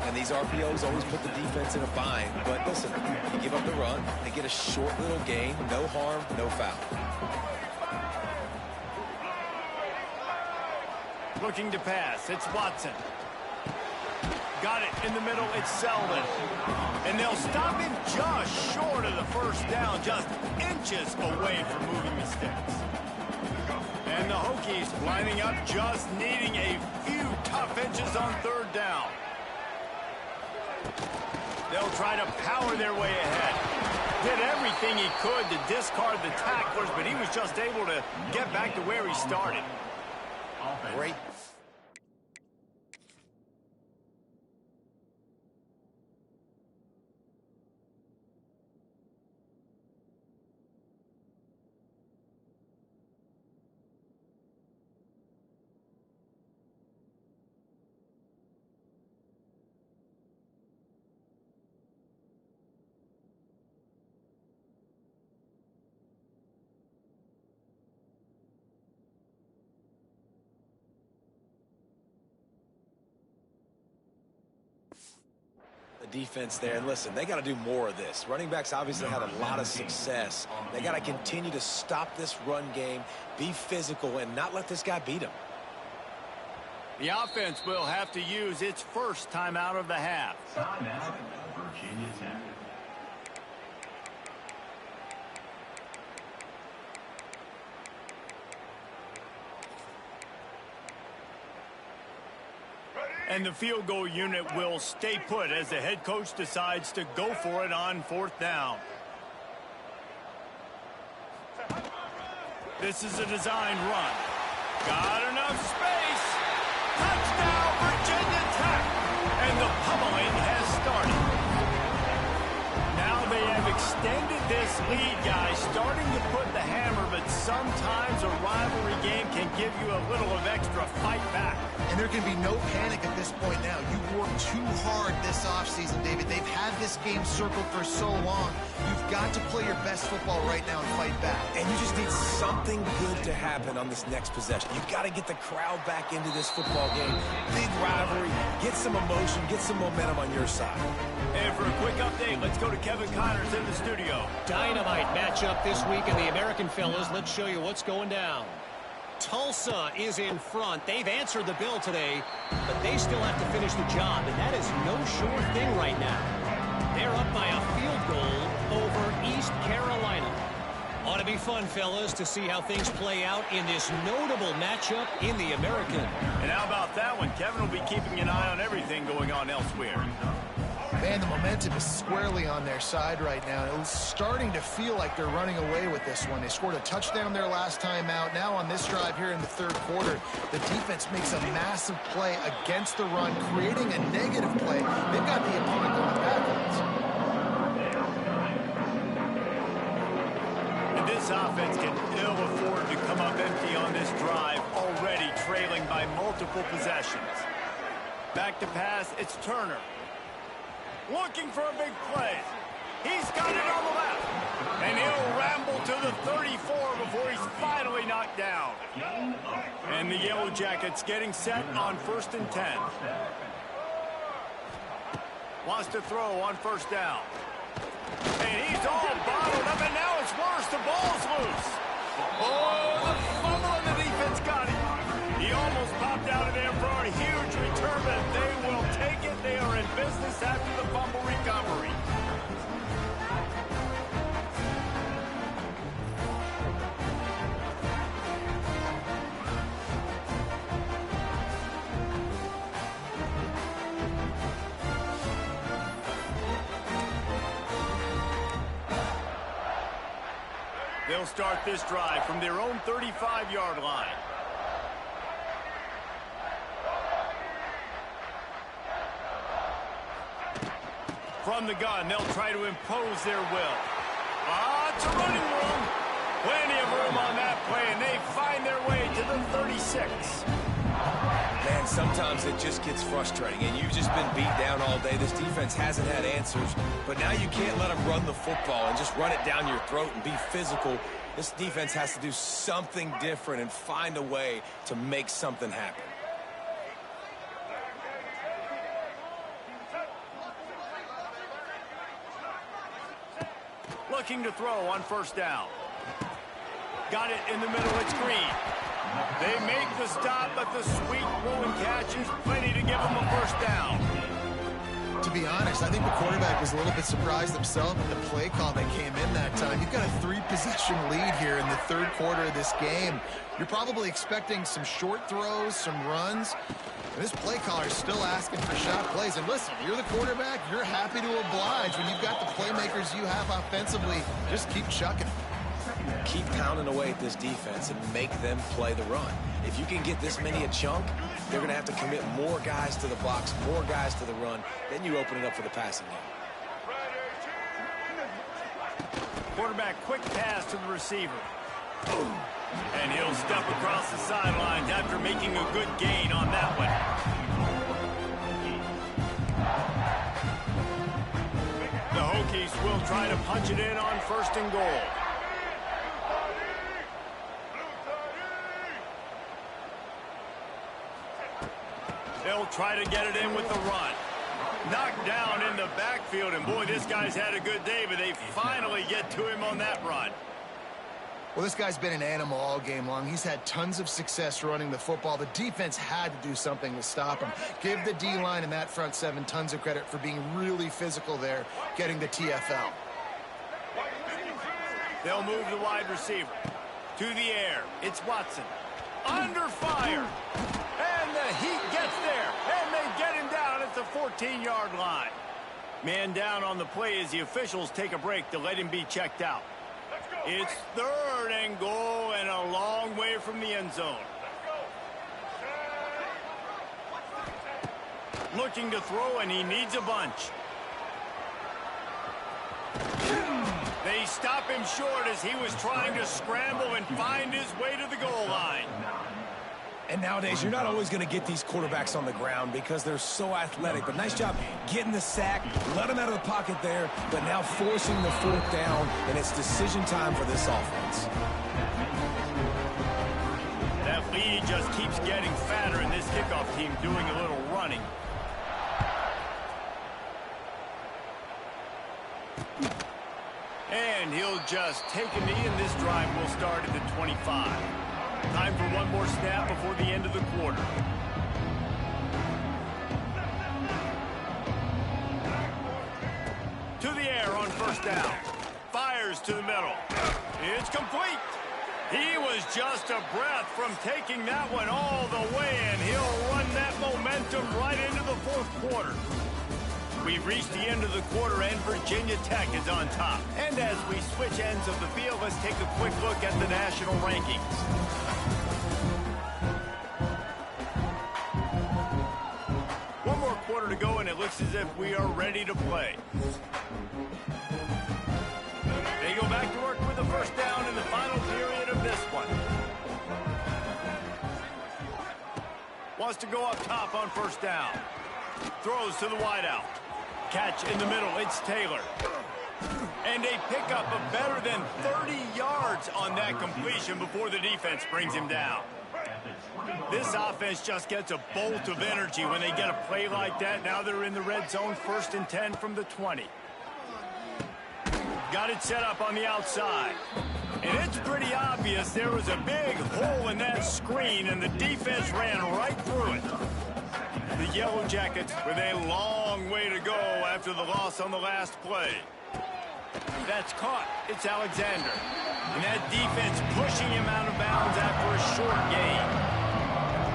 And these RPOs always put the defense in a bind. But listen, you give up the run, they get a short little gain, no harm, no foul. Looking to pass. It's Watson. Got it in the middle. It's Selden. And they'll stop him just short of the first down, just inches away from moving the sticks. And the Hokies lining up, just needing a few tough inches on third down. They'll try to power their way ahead. Did everything he could to discard the tacklers, but he was just able to get back to where he started. Great. Defense there, and listen, they got to do more of this. Running backs obviously had a lot of success. They got to continue to stop this run game, be physical, and not let this guy beat them. The offense will have to use its first timeout of the half. Timeout, Virginia Tech. And the field goal unit will stay put as the head coach decides to go for it on fourth down. This is a design run. Got enough space. Touchdown, Virginia Tech. And the pummeling has started. Now they have extended this lead, guys, starting to put the hammer, but sometimes a rivalry game can give you a little of extra fight back. And there can be no panic at this point now. You worked too hard this offseason, David. They've had this game circled for so long. You've got to play your best football right now and fight back. And you just need something good to happen on this next possession. You've got to get the crowd back into this football game. Big rivalry. Get some emotion. Get some momentum on your side. And for a quick update, let's go to Kevin Connors in the studio. Dynamite matchup this week in the American, fellas. Let's show you what's going down. Tulsa is in front. They've answered the bell today, but they still have to finish the job, and that is no sure thing right now. They're up by a field goal over East Carolina. Ought to be fun, fellas, to see how things play out in this notable matchup in the American. And how about that one? Kevin will be keeping an eye on everything going on elsewhere. Man, the momentum is squarely on their side right now. It's starting to feel like they're running away with this one. They scored a touchdown their last time out. Now on this drive here in the third quarter, the defense makes a massive play against the run, creating a negative play. They've got the opponent going backwards. And this offense can ill afford to come up empty on this drive, already trailing by multiple possessions. Back to pass, it's Turner. Looking for a big play. He's got it on the left. And he'll ramble to the 34 before he's finally knocked down. And the Yellow Jackets getting set on 1st and 10. Wants to throw on first down. And he's all bottled up, and now it's worse. The ball's loose. Oh, the fumble, and the defense got it. He almost popped out of there for a huge return, but they will take it. They are in business after the fumble recovery. They'll start this drive from their own 35-yard line. From the gun, they'll try to impose their will. It's a running room. Plenty of room on that play, and they find their way to the 36. Man, sometimes it just gets frustrating, and you've just been beat down all day. This defense hasn't had answers, but now you can't let them run the football and just run it down your throat and be physical. This defense has to do something different and find a way to make something happen. Looking to throw on first down. Got it in the middle, it's Green. They make the stop, but the sweet rolling catch is plenty to give them a first down. To be honest, I think the quarterback was a little bit surprised himself at the play call that came in that time. You've got a 3-possession lead here in the third quarter of this game. You're probably expecting some short throws, some runs. And this play caller is still asking for shot plays. And listen, you're the quarterback. You're happy to oblige. When you've got the playmakers you have offensively, just keep chucking. Keep pounding away at this defense and make them play the run. If you can get this many a chunk, they're going to have to commit more guys to the box, more guys to the run. Then you open it up for the passing game. Quarterback quick pass to the receiver. And he'll step across the sidelines after making a good gain on that one. The Hokies will try to punch it in on 1st and goal. They'll try to get it in with the run. Knocked down in the backfield, and boy, this guy's had a good day, but they finally get to him on that run. Well, this guy's been an animal all game long. He's had tons of success running the football. The defense had to do something to stop him. Give the D-line and that front seven tons of credit for being really physical there, getting the TFL. They'll move the wide receiver to the air. It's Watson. Under fire. And the heat gets there. And they get him down at the 14-yard line. Man down on the play as the officials take a break to let him be checked out. It's 3rd and goal and a long way from the end zone. Looking to throw, and he needs a bunch. They stop him short as he was trying to scramble and find his way to the goal line. And nowadays, you're not always going to get these quarterbacks on the ground because they're so athletic. But nice job getting the sack, let him out of the pocket there, but now forcing the 4th down, and it's decision time for this offense. That lead just keeps getting fatter, and this kickoff team doing a little running. And he'll just take a knee, and this drive will start at the 25. Time for one more snap before the end of the quarter. To the air on 1st down. Fires to the middle. It's complete. He was just a breath from taking that one all the way, and he'll run that momentum right into the 4th quarter. We've reached the end of the quarter, and Virginia Tech is on top. And as we switch ends of the field, let's take a quick look at the national rankings. One more quarter to go, and it looks as if we are ready to play. They go back to work with the 1st down in the final period of this one. Wants to go up top on 1st down. Throws to the wideout. Catch in the middle, it's Taylor. And a pickup of better than 30 yards on that completion before the defense brings him down. This offense just gets a bolt of energy when they get a play like that. Now they're in the red zone, 1st and 10 from the 20. Got it set up on the outside. And it's pretty obvious there was a big hole in that screen, and the defense ran right through it. The Yellow Jackets with a long way to go after the loss on the last play. That's caught. It's Alexander. And that defense pushing him out of bounds after a short gain.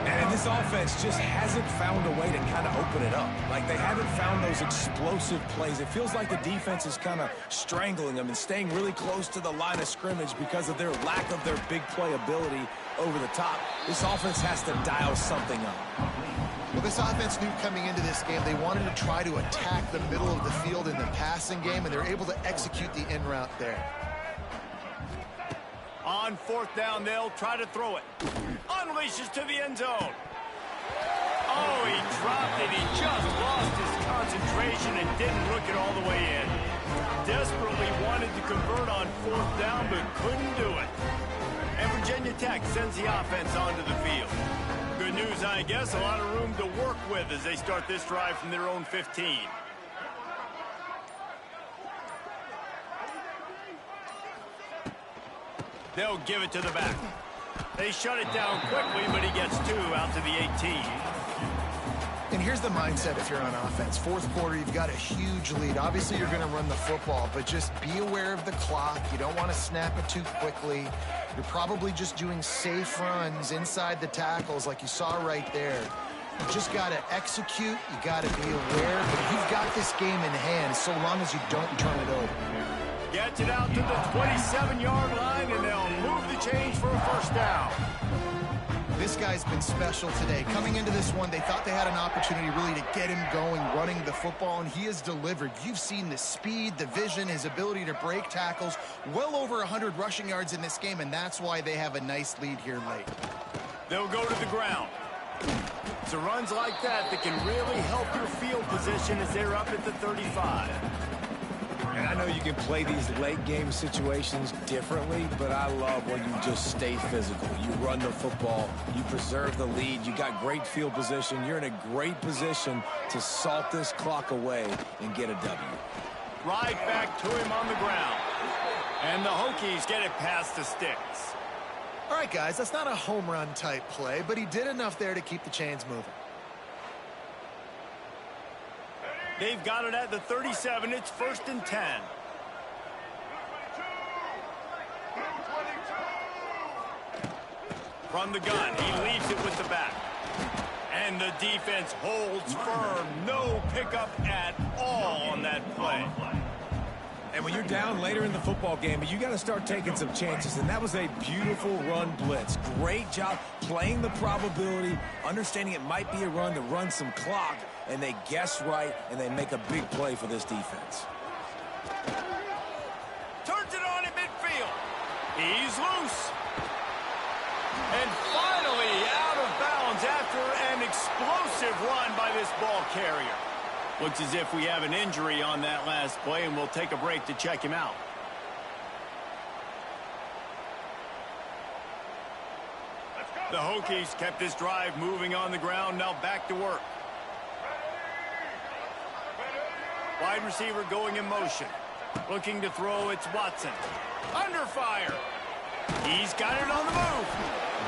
And this offense just hasn't found a way to kind of open it up. Like, they haven't found those explosive plays. It feels like the defense is kind of strangling them and staying really close to the line of scrimmage because of their lack of their big play ability over the top. This offense has to dial something up. Well, this offense knew coming into this game they wanted to try to attack the middle of the field in the passing game, and they're able to execute the in route there. On 4th down, they'll try to throw it. Unleashes to the end zone. Oh, he dropped it. He just lost his concentration and didn't look it all the way in. Desperately wanted to convert on 4th down, but couldn't do it. And Virginia Tech sends the offense onto the field. Good news, I guess. A lot of room to work with as they start this drive from their own 15. They'll give it to the back. They shut it down quickly, but he gets 2 out to the 18. And here's the mindset if you're on offense. Fourth quarter, you've got a huge lead. Obviously, you're going to run the football, but just be aware of the clock. You don't want to snap it too quickly. You're probably just doing safe runs inside the tackles like you saw right there. You just got to execute. You got to be aware. But you've got this game in hand so long as you don't turn it over. Gets it out to the 27-yard line, and they'll move the chains for a first down. This guy's been special today. Coming into this one, they thought they had an opportunity really to get him going, running the football, and he has delivered. You've seen the speed, the vision, his ability to break tackles. Well over 100 rushing yards in this game, and that's why they have a nice lead here late. They'll go to the ground. So runs like that can really help your field position as they're up at the 35. And I know you can play these late game situations differently, but I love when you just stay physical. You run the football, you preserve the lead, you got great field position, you're in a great position to salt this clock away and get a W. Right back to him on the ground. And the Hokies get it past the sticks. All right, guys, that's not a home run type play, but he did enough there to keep the chains moving. They've got it at the 37. It's 1st and 10. From the gun, he leaves it with the back. And the defense holds firm. No pickup at all on that play. And when you're down later in the football game, you got to start taking some chances. And that was a beautiful run blitz. Great job playing the probability, understanding it might be a run to run some clock, and they guess right, and they make a big play for this defense. Turns it on in midfield. He's loose. And finally out of bounds after an explosive run by this ball carrier. Looks as if we have an injury on that last play, and we'll take a break to check him out. The Hokies kept this drive moving on the ground. Now back to work. Wide receiver going in motion. Looking to throw, it's Watson. Under fire. He's got it on the move.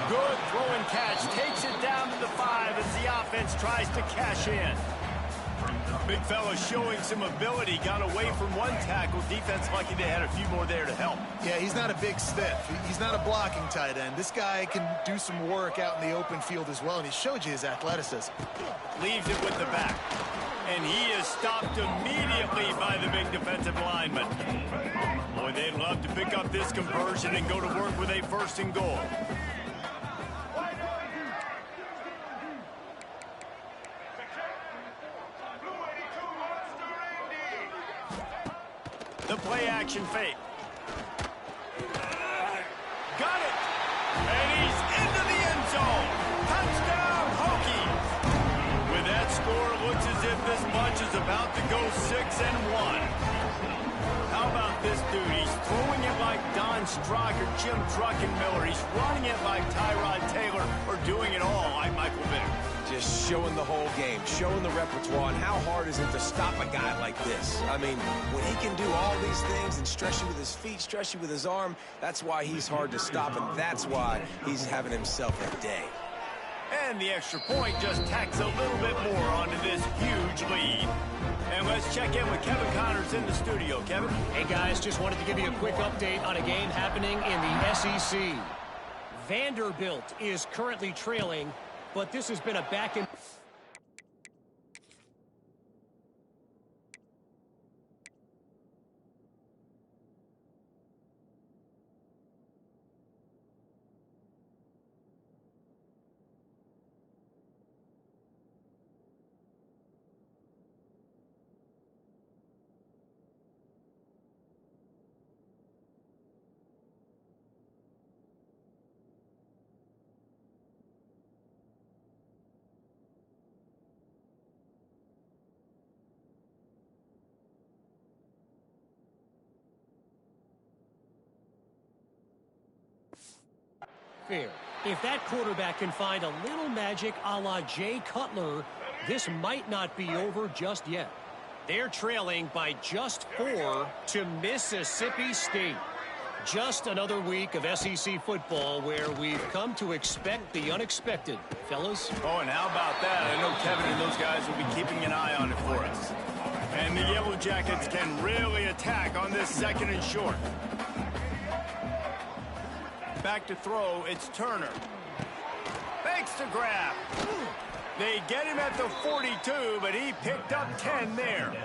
Good throw and catch. Takes it down to the 5 as the offense tries to cash in. Big fella showing some ability. Got away from one tackle. Defense lucky they had a few more there to help. Yeah, he's not a big stiff. He's not a blocking tight end. This guy can do some work out in the open field as well, and he showed you his athleticism. Leaves it with the back. And he is stopped immediately by the big defensive lineman. Boy, they'd love to pick up this conversion and go to work with a 1st and goal. The play action fake. Got it. And he's into the end zone. Touchdown, Hokies. With that score, it looks as if this bunch is about to go 6-1. How about this dude? He's throwing it like Don Strock or Jim Druckenmiller. He's running it like Tyrod Taylor, or doing it all like Michael Vick. Just showing the whole game, showing the repertoire, and how hard is it to stop a guy like this? I mean, when he can do all these things and stress you with his feet, stress you with his arm, that's why he's hard to stop, and that's why he's having himself a day. And the extra point just tacks a little bit more onto this huge lead. And let's check in with Kevin Connors in the studio. Kevin? Hey, guys, just wanted to give you a quick update on a game happening in the SEC. Vanderbilt is currently trailing, but this has been a back and... Fair. If that quarterback can find a little magic a la Jay Cutler, this might not be over just yet. They're trailing by just 4 to Mississippi State. Just another week of SEC football where we've come to expect the unexpected, fellas. Oh, and how about that? I know Kevin and those guys will be keeping an eye on it for us. And the Yellow Jackets can really attack on this 2nd and short. Back to throw, it's Turner. Makes the grab. They get him at the 42, but he picked up 10 there.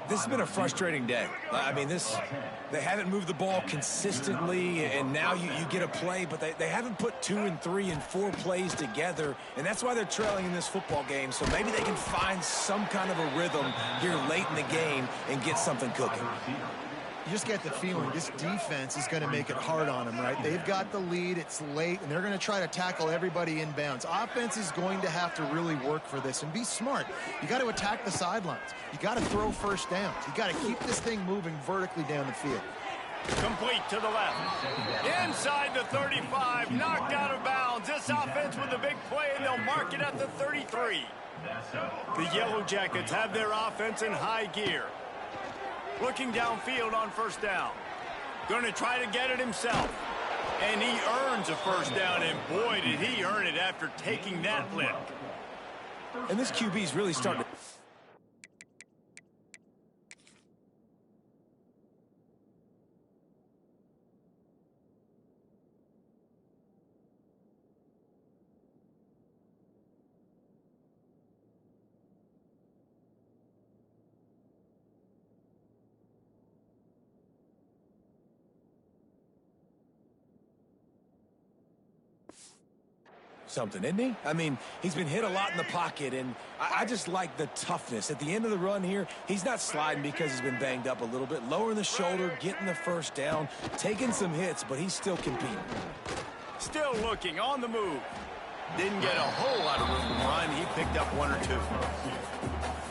This has been a frustrating day. I mean, they haven't moved the ball consistently, and now you get a play, but they haven't put 2 and 3 and 4 plays together, and that's why they're trailing in this football game. So maybe they can find some kind of a rhythm here late in the game and get something cooking. You just get the feeling this defense is going to make it hard on them, right? They've got the lead, it's late, and they're going to try to tackle everybody inbounds. Offense is going to have to really work for this and be smart. You got to attack the sidelines. You got to throw first downs. You got to keep this thing moving vertically down the field. Complete to the left. Inside the 35, knocked out of bounds. This offense with a big play, and they'll mark it at the 33. The Yellow Jackets have their offense in high gear. Looking downfield on first down. Going to try to get it himself. And he earns a first down, and boy, did he earn it after taking that lick. And this QB's really starting to... something, isn't he? I mean, he's been hit a lot in the pocket, and I just like the toughness. At the end of the run here, he's not sliding because he's been banged up a little bit. Lowering the shoulder, getting the first down, taking some hits, but he's still competing. Still looking, on the move. Didn't get a whole lot of room to run. He picked up 1 or 2.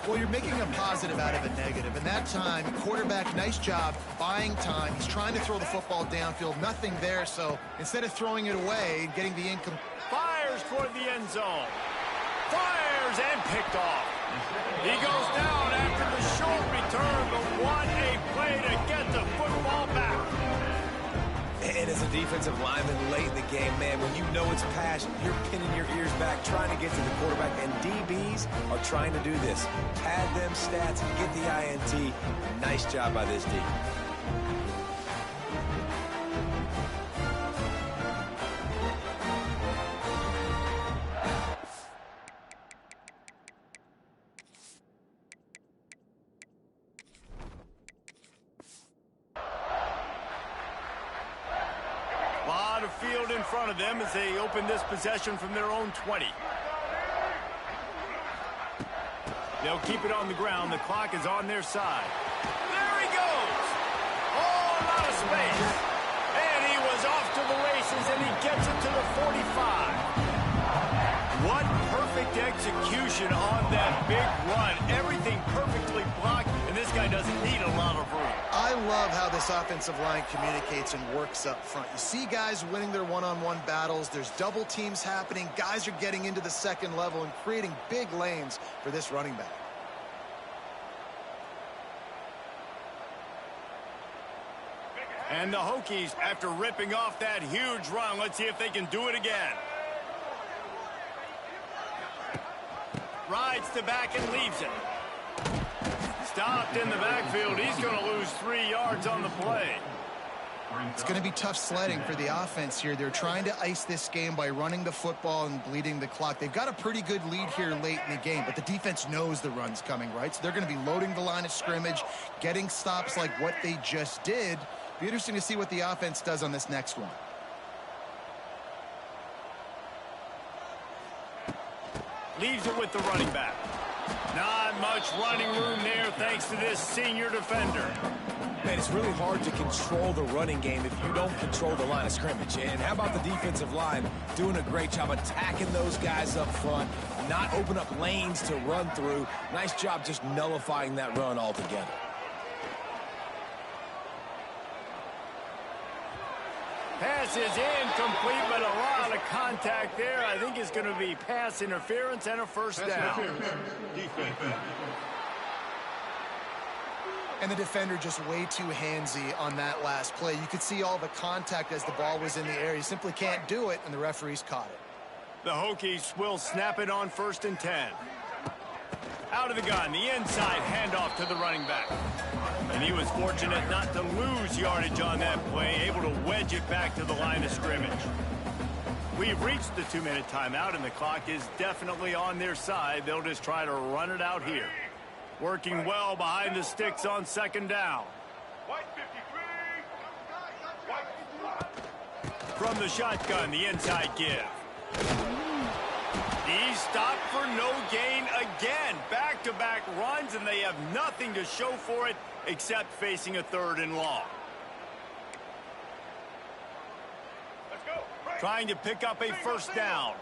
Well, you're making a positive out of a negative. And that time, quarterback, nice job buying time. He's trying to throw the football downfield. Nothing there, so instead of throwing it away, getting the income. Fires toward the end zone. Fires and picked off. He goes down after the short return, but what a play to get the football back. And as a defensive lineman late in the game, man, when you know it's passed, you're pinning your ears back, trying to get to the quarterback. And DBs are trying to do this. Pad them stats, get the INT. Nice job by this D. Field in front of them as they open this possession from their own 20. They'll keep it on the ground. The clock is on their side. There he goes. Oh, a lot of space. And he was off to the races, and he gets it to the 45. What perfect execution on that big run. Everything perfectly blocked, and this guy doesn't need a lot of room. I love how this offensive line communicates and works up front. You see guys winning their one-on-one battles. There's double teams happening. Guys are getting into the second level and creating big lanes for this running back. And the Hokies, after ripping off that huge run, let's see if they can do it again. Rides to back and leaves it. Stopped in the backfield. He's going to lose 3 yards on the play. It's going to be tough sledding for the offense here. They're trying to ice this game by running the football and bleeding the clock. They've got a pretty good lead here late in the game, but the defense knows the run's coming, right? So they're going to be loading the line of scrimmage, getting stops like what they just did. Be interesting to see what the offense does on this next one. Leaves it with the running back. Not much running room there thanks to this senior defender. Man, it's really hard to control the running game if you don't control the line of scrimmage. And how about the defensive line doing a great job attacking those guys up front, not open up lanes to run through. Nice job just nullifying that run altogether. Pass is incomplete, but a lot of contact there. I think it's going to be pass interference and a first down. And the defender just way too handsy on that last play. You could see all the contact as the ball was in the air. He simply can't do it, and the referees caught it. The Hokies will snap it on 1st and 10. Out of the gun, the inside handoff to the running back. And he was fortunate not to lose yardage on that play, able to wedge it back to the line of scrimmage. We've reached the 2-minute timeout, and the clock is definitely on their side. They'll just try to run it out here. Working well behind the sticks on 2nd down. From the shotgun, the inside give. He's stopped for no gain again. Back-to-back runs, and they have nothing to show for it except facing a 3rd and long. Trying to pick up a 1st down.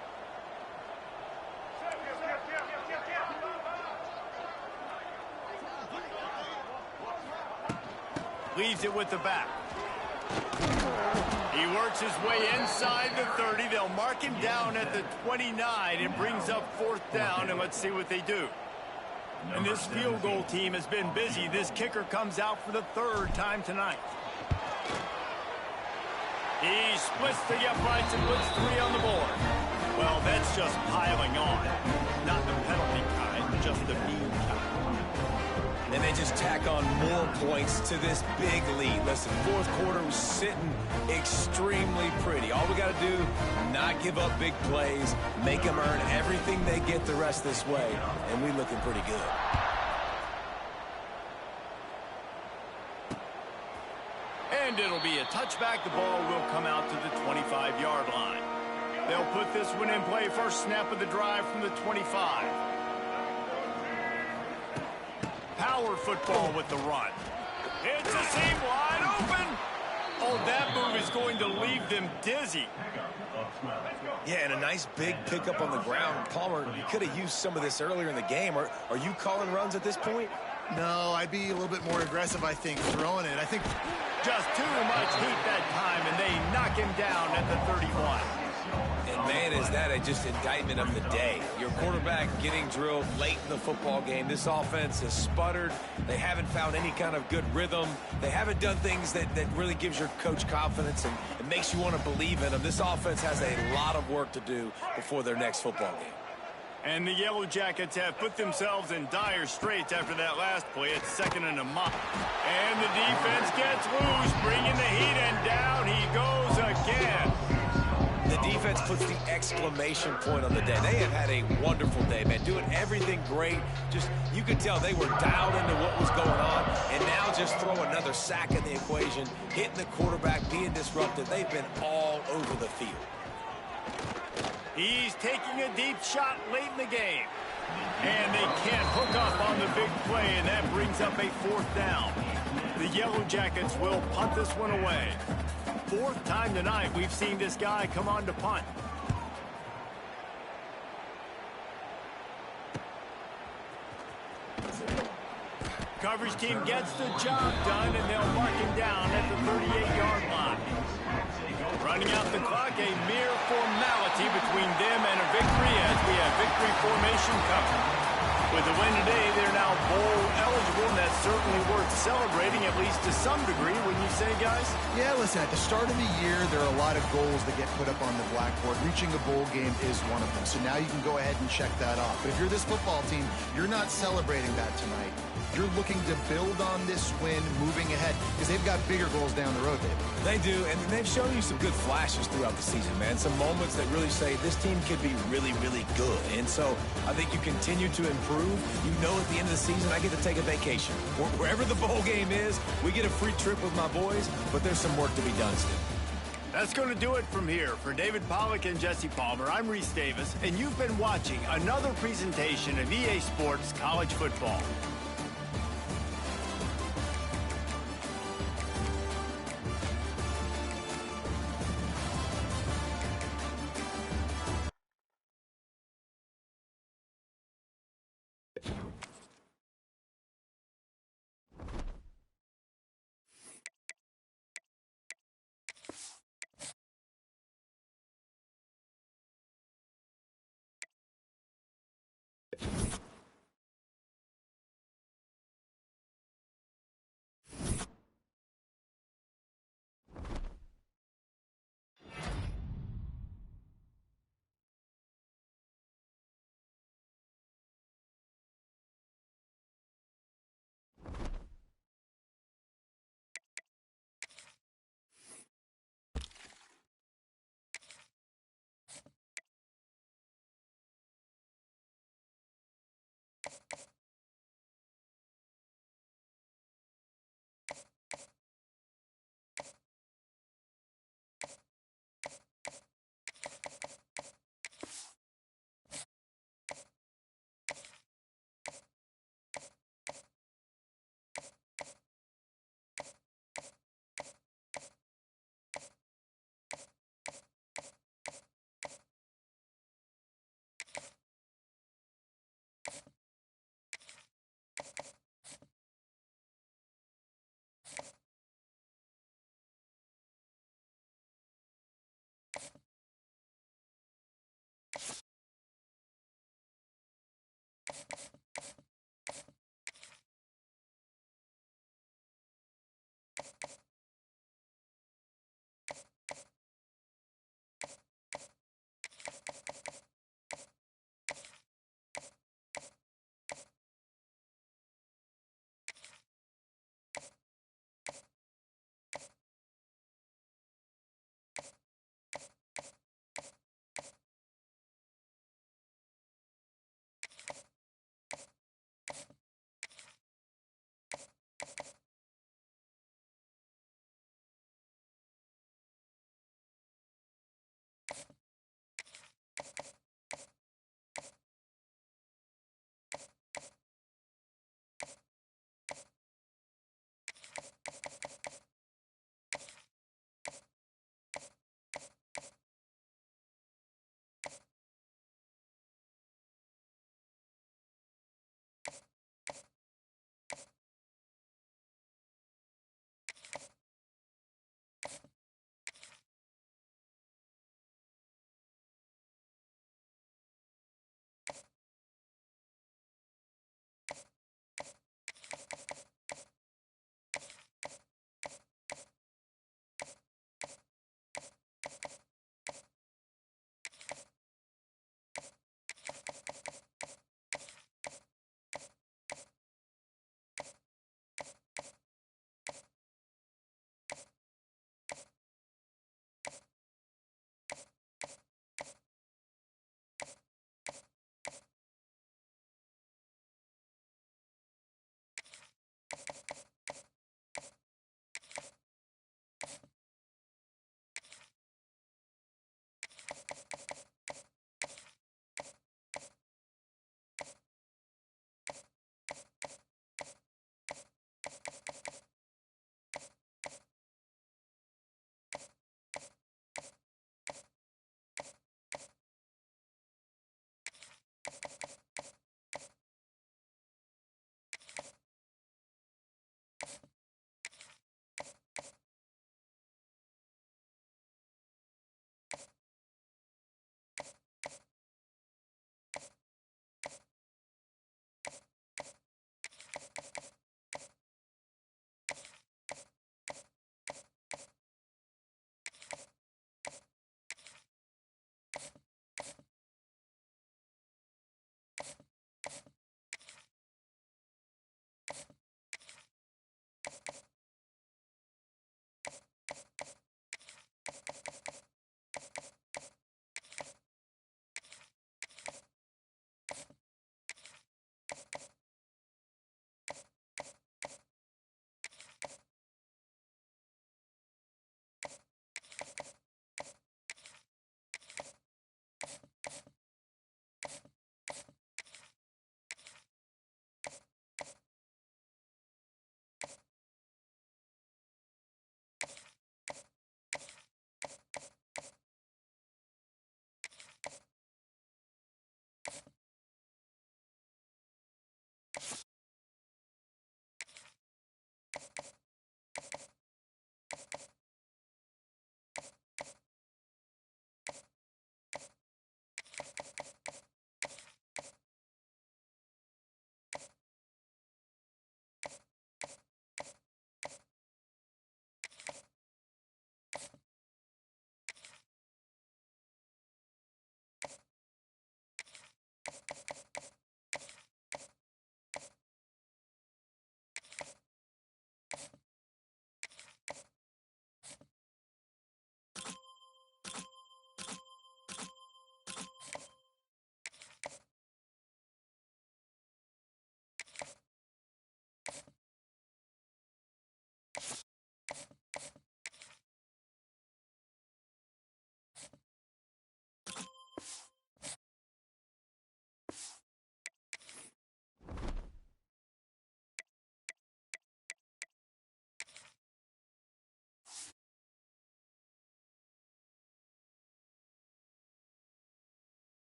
Leaves it with the back. He works his way inside the 30. They'll mark him down at the 29. It brings up 4th down, and let's see what they do. And this field goal team has been busy. This kicker comes out for the 3rd time tonight. He splits the uprights and puts 3 on the board. Well, that's just piling on. Not the penalty kind, just the mean kind. And they just tack on more points to this big lead. Listen, 4th quarter was sitting extremely pretty. All we got to do, not give up big plays, make them earn everything they get the rest this way, and we looking pretty good. And it'll be a touchback. The ball will come out to the 25-yard line. They'll put this one in play. First snap of the drive from the 25. Power football with the run. It's a seam wide open. Oh, that move is going to leave them dizzy. Yeah, and a nice big pickup on the ground. Palmer, you could have used some of this earlier in the game. Are you calling runs at this point? No, I'd be a little bit more aggressive, I think, throwing it. I think just too much heat that time, and they knock him down at the 31. And, man, is that just indictment of the day. Your quarterback getting drilled late in the football game. This offense has sputtered. They haven't found any kind of good rhythm. They haven't done things that really gives your coach confidence and makes you want to believe in them. This offense has a lot of work to do before their next football game. And the Yellow Jackets have put themselves in dire straits after that last play. It's 2nd and a mile. And the defense gets loose, bringing the heat, and down he goes again. The defense puts the exclamation point on the day. They have had a wonderful day, man, doing everything great. Just, you could tell they were dialed into what was going on, and now just throw another sack in the equation, hitting the quarterback, being disruptive. They've been all over the field. He's taking a deep shot late in the game. And they can't hook up on the big play, and that brings up a 4th down. The Yellow Jackets will punt this one away. 4th time tonight we've seen this guy come on to punt. Coverage team gets the job done, and they'll mark him down at the 38-yard line. Running out the clock, a mere formality between them and a victory as we have victory formation covered. With the win today, they're now bowl eligible, and that's certainly worth celebrating, at least to some degree, wouldn't you say, guys? Yeah, listen, at the start of the year, there are a lot of goals that get put up on the blackboard. Reaching a bowl game is one of them. So now you can go ahead and check that off. But if you're this football team, you're not celebrating that tonight. You're looking to build on this win moving ahead because they've got bigger goals down the road, David. They do, and they've shown you some good flashes throughout the season, man. Some moments that really say this team could be really, really good. And so I think you continue to improve. You know at the end of the season, I get to take a vacation. Wherever the bowl game is, we get a free trip with my boys, but there's some work to be done still. That's going to do it from here. For David Pollack and Jesse Palmer, I'm Reese Davis, and you've been watching another presentation of EA Sports College Football.